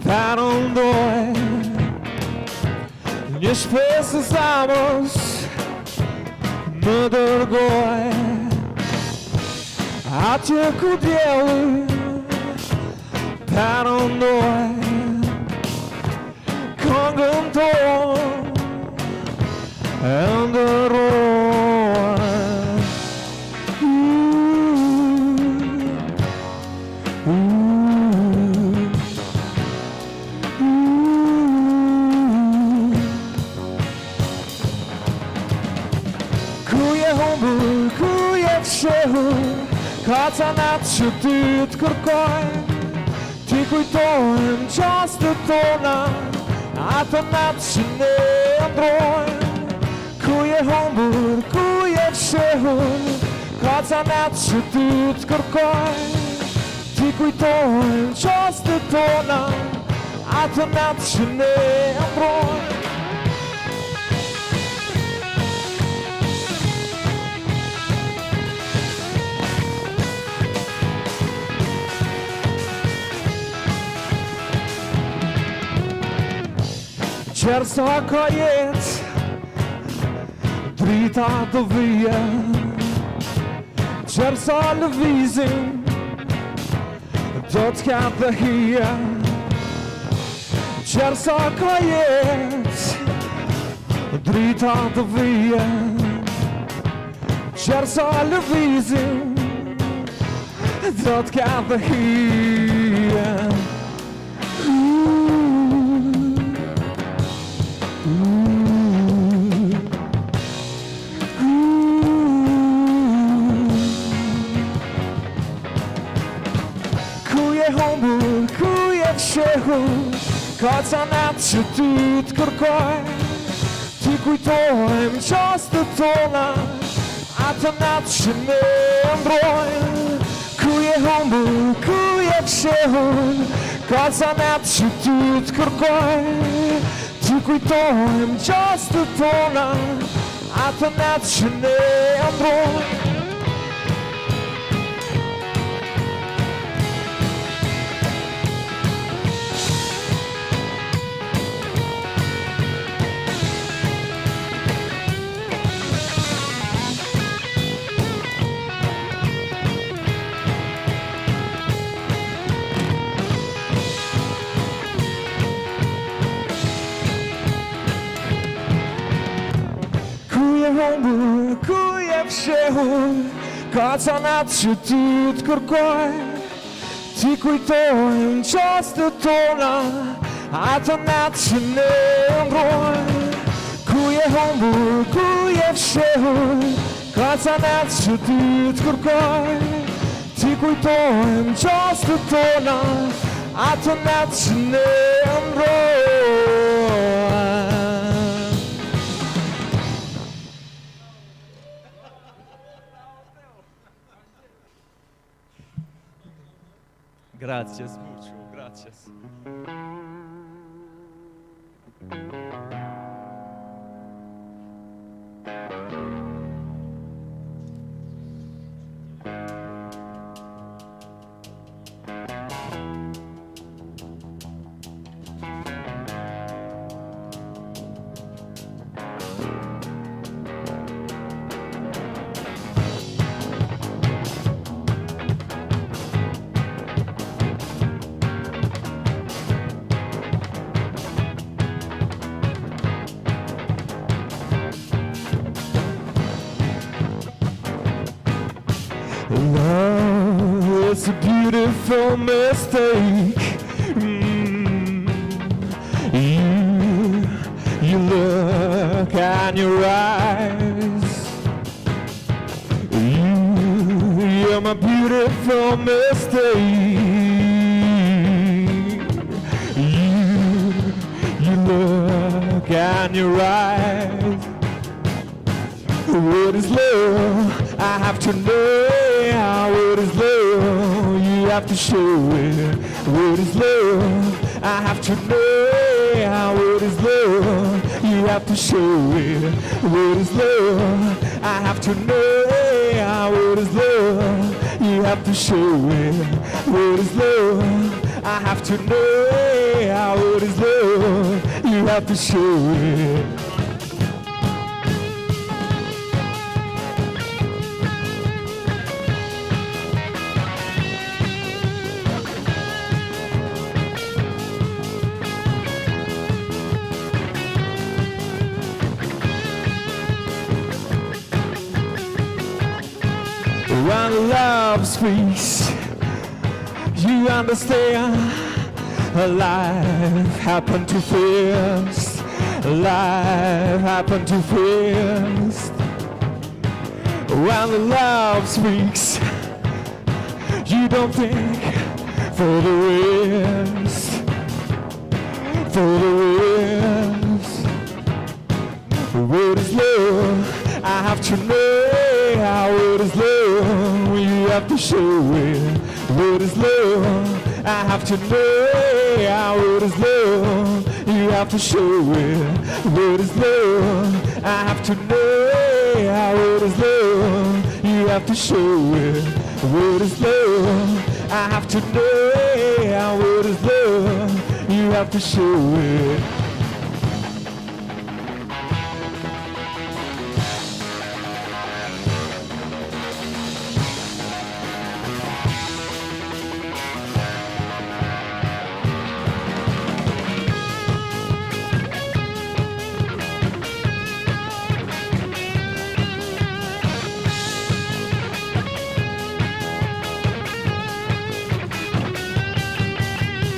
përëndoj, një shpesë zamës më dërgoj. Atje ku djeli përëndoj, këngën tonë e ndërroj. Kacanat që ty t'kërkoj, ti kujtojmë qastë tona, ato natë që ne ndrojmë, ku je humbur, ku je fshehur, kacanat që ty t'kërkoj, ti kujtojmë qastë tona, ato natë që ne ndrojmë. Qërë sa ka jetë, drita do vije, qërë sa lëvizim, do t'ka dhe hije. Qërë sa ka jetë, drita do vije, qërë sa lëvizim, do t'ka dhe hije. Kacanat që ty t'kërkoj, ti kujtojmë qastë tona, ato natë që ne ndrojmë, ku je humbur, ku je fshehur, kacanat që ty t'kërkoj, ti kujtojmë qastë tona, ato natë që ne ndrojmë. Ku je fshehur, kacanat që ty t'kërkoj, ti kujtojmë qastë tona, ato natë që ne ndrojmë. Ku je humbur, ku je fshehur, kacanat që ty t'kërkoj, ti kujtojmë qastë tona, ato natë që ne ndrojmë. Gracias mucho, gracias. Love is a beautiful mistake. You look and your eyes. You're my beautiful mistake. You look and your eyes. What is love? I have to know. What is love? You have to show it. What is love? I have to know. What is love? You have to show it. What is love? I have to know. What is love? You have to show it. What is love? I have to know. What is love? You have to show it. When love speaks, you understand. Life happened too fast. Life happened too fast. When love speaks, You don't think for the rest, for the rest. What is love? I have to know how it is love. You have to show it. What is love? I have to know how it is love. You have to show it. What is love? I have to know how it is love. You have to show it. What is love? I have to know how it is love. You have to show it.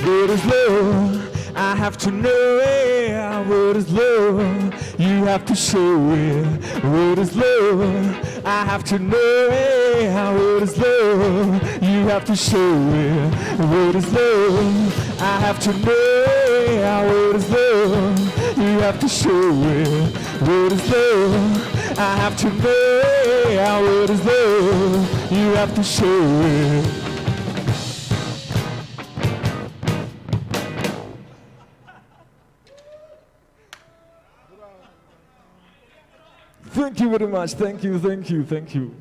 What is love? I have to know it. What is love? You have to show it. What is love? I have to know it. What is love? You have to show it. What is love? I have to know it. What is love? You have to show it. What is love? I have to know it. What is love? You have to show it. Thank you very much. Thank you, thank you, thank you.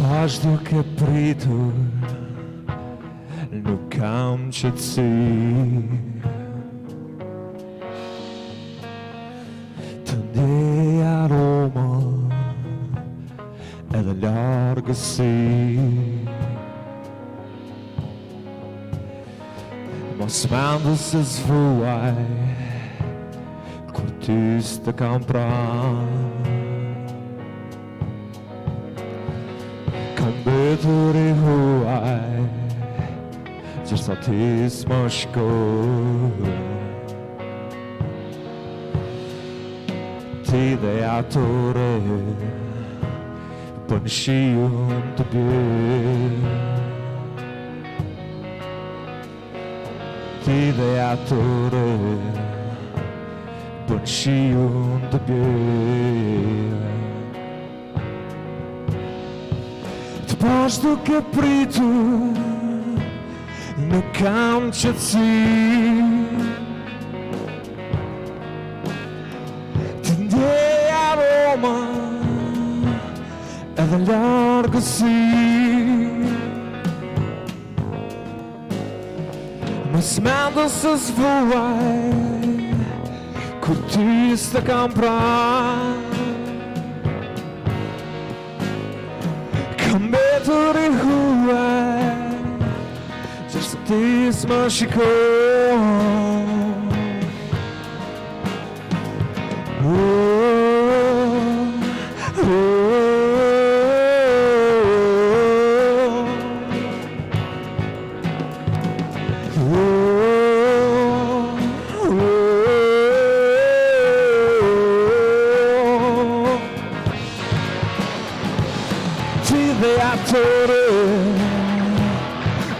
Pașdu che pritur nu cam ce ții Tândei aroma e de largă si Mas mandas as voai curtis de campran Beturi huai Just atis mashko Ti de atore Panshiun to be Ti de atore Panshiun to be Pașdu che pritu nu cam ce ții Tindei aroma e de largă si Mas mandas-as voai curtis de campran Beturi huai Just this mashiko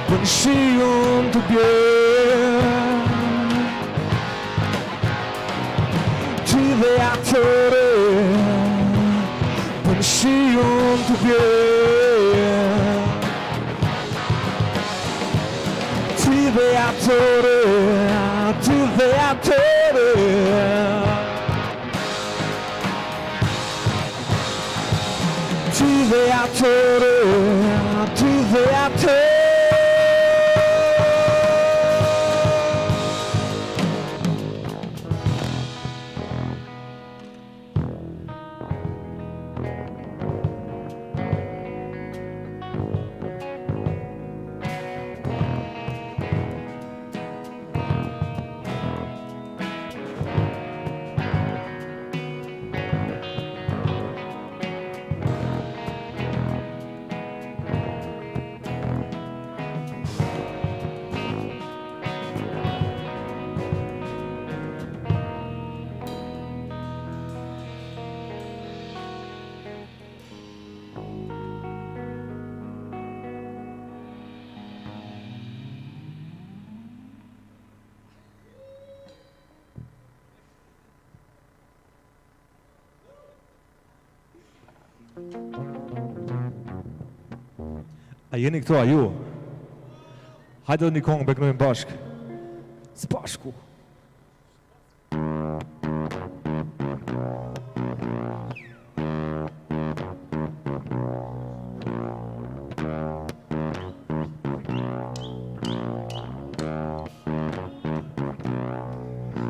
Panshiun to be Ti de attore Panshiun to be Ti de attore Ti de attore Ti de attore Ti de attore jeni këto, a ju? Hajde një kongë beknojmë bashkë. Së bashku.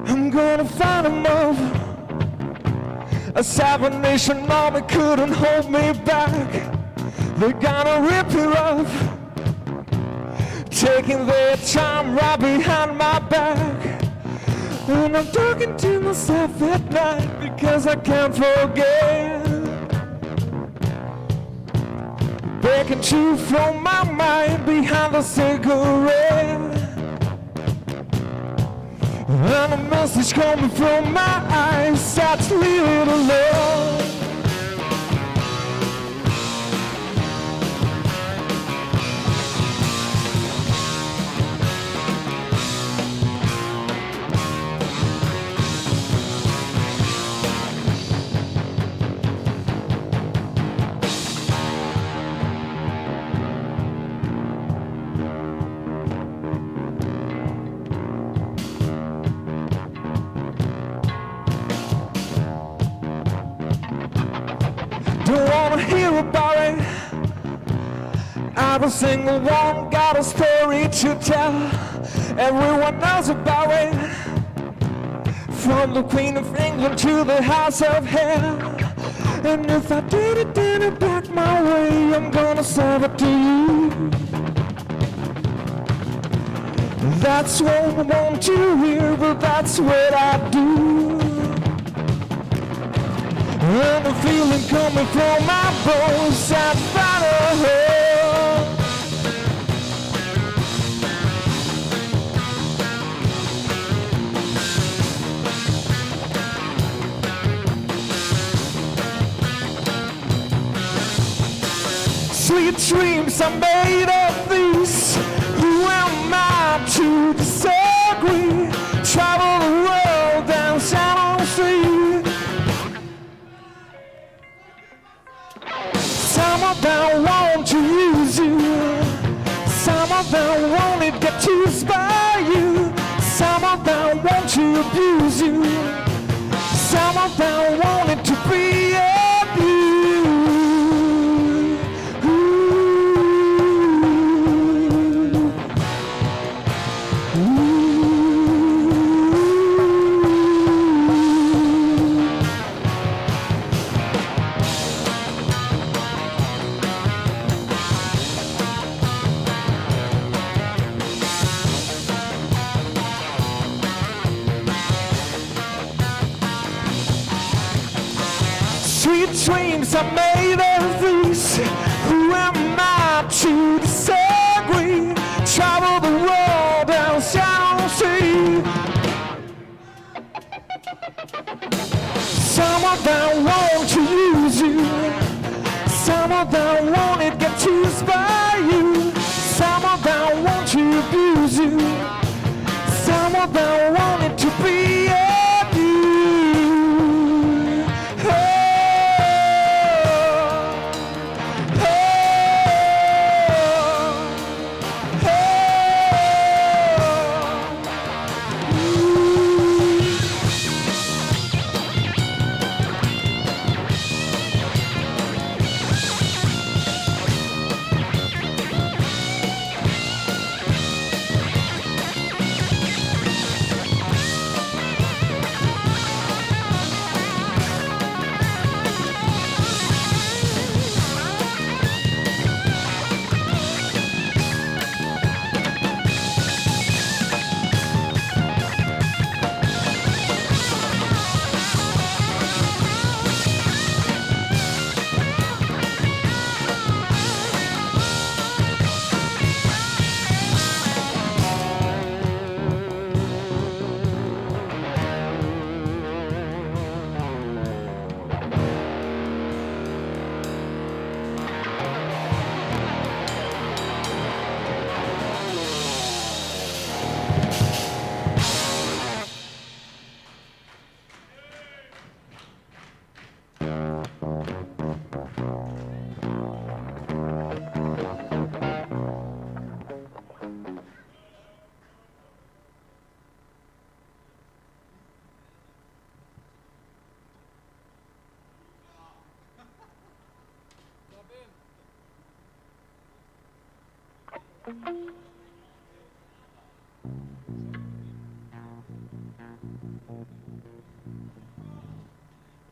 I'm gonna find a mother. A Salvation Army couldn't hold me back. They're gonna rip her off, taking their time right behind my back. And I'm talking to myself at night because I can't forget. Begging to throw my mind behind a cigarette. And a message coming from my eyes, that's leave it alone. Don't wanna hear about it. Every single one got a story to tell. Everyone knows about it. From the Queen of England to the House of Hell. And if I did it back my way, I'm gonna serve it to you. That's what I want you hear, but that's what I do. And the feeling coming from my bones, I follow her. Sweet dreams are made of these. Who am I to disagree? Travel the world and sound on the street. Some of them want to use you. Some of them want to get used by you. Some of them want to abuse you. Some of them want it to be abused. Sweet dreams are made of these. Who am I to disagree? Travel the world and shall see. Some of them want to use you. Some of them want to get used by you. Some of them want to abuse you. Some of them want it to be abused.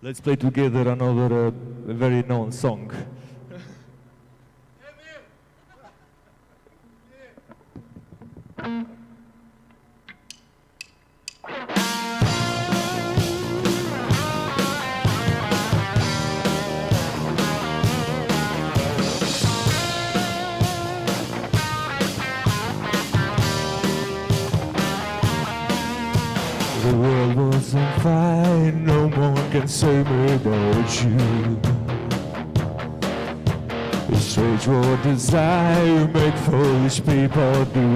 Let's play together another very known song. The world was on fire, no one can save me but you. The strange world desire make foolish people do.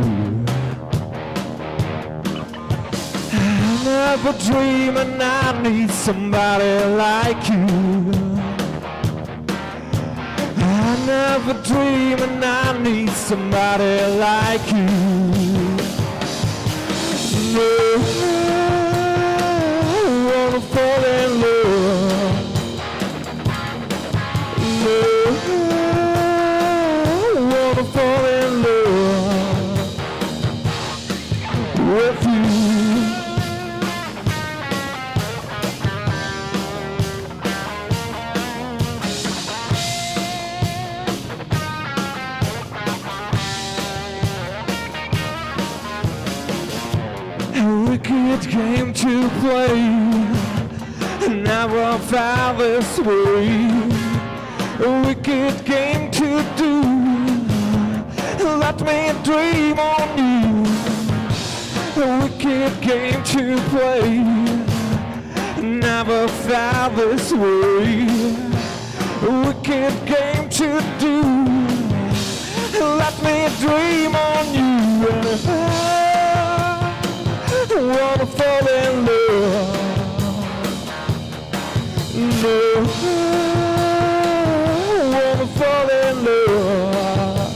I never dream and I need somebody like you. I never dream and I need somebody like you. No. Fall in love. No, wanna fall in love with you. A wicked game to play. Never found this way. A wicked game to do. Let me dream on you. A wicked game to play. Never found this way. A wicked game to do. Let me dream on you. I wanna fall in love. No, I wanna fall in love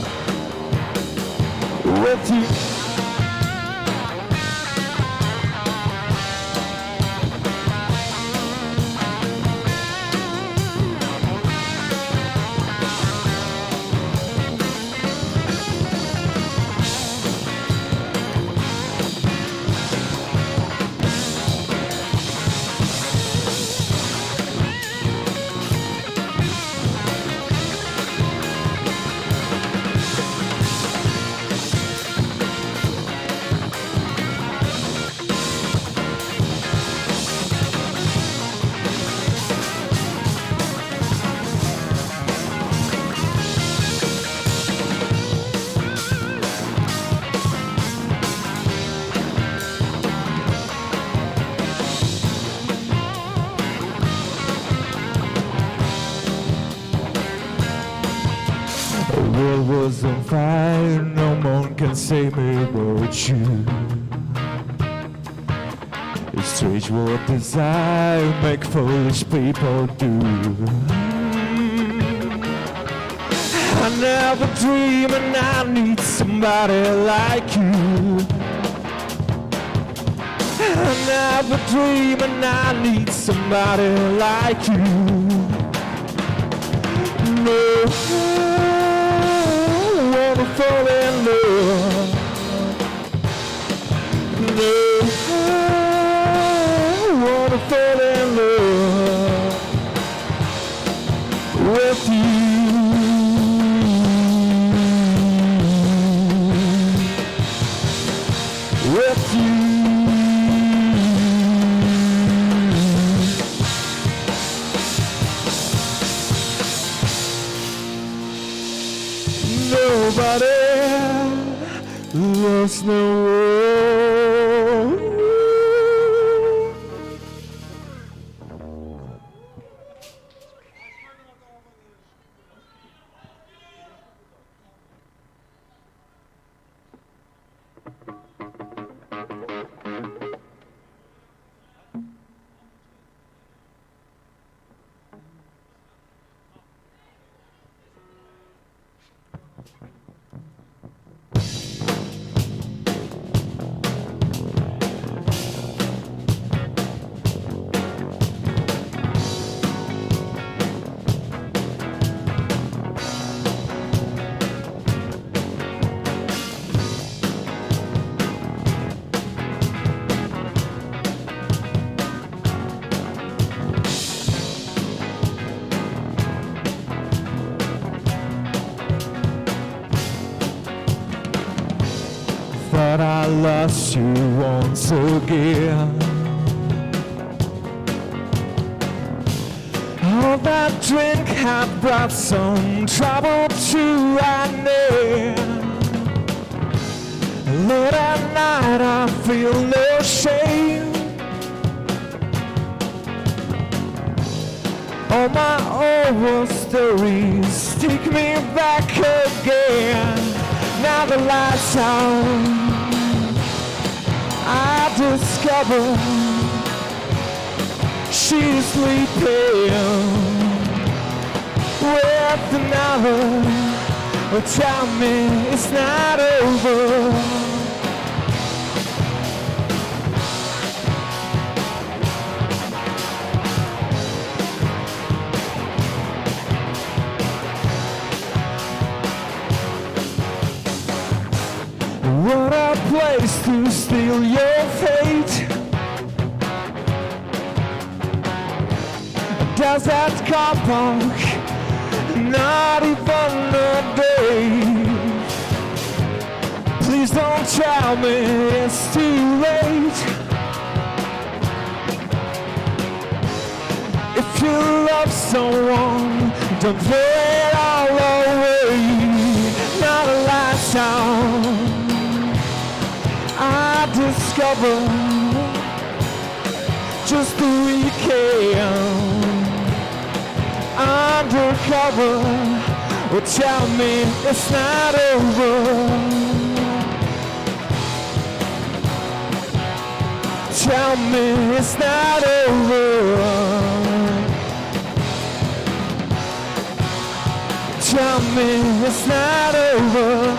with you. Was on fire, no one can save me but you. A strange world desire make foolish people do. I never dream and I need somebody like you. I never dream and I need somebody like you. No. Wanna fall in love. No, wanna fall in love with you. With you. Nobody loves no one. lost you once again. All that drink had brought some trouble to our name. Late at night I feel no shame. All my old stories take me back again. Now the lights out, I discover she's sleeping with another. Well, tell me it's not over. What a place to steal your fate. Does that car park not even a day? Please don't tell me it's too late. If you love someone, don't throw it all away. Now the lights out, I discover just the weekend undercover. Well, tell me it's not over. Tell me it's not over. Tell me it's not over.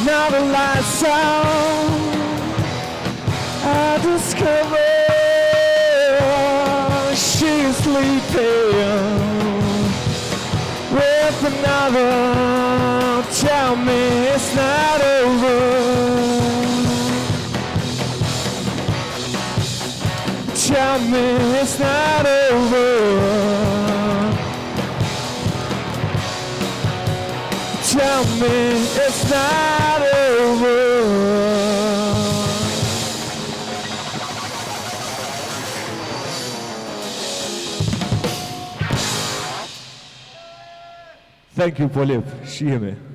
Now the lights out, I discover she's sleeping with another. Tell me it's not over. Tell me it's not over. Tell me it's not over. Thank you, POLIP. Šijeme.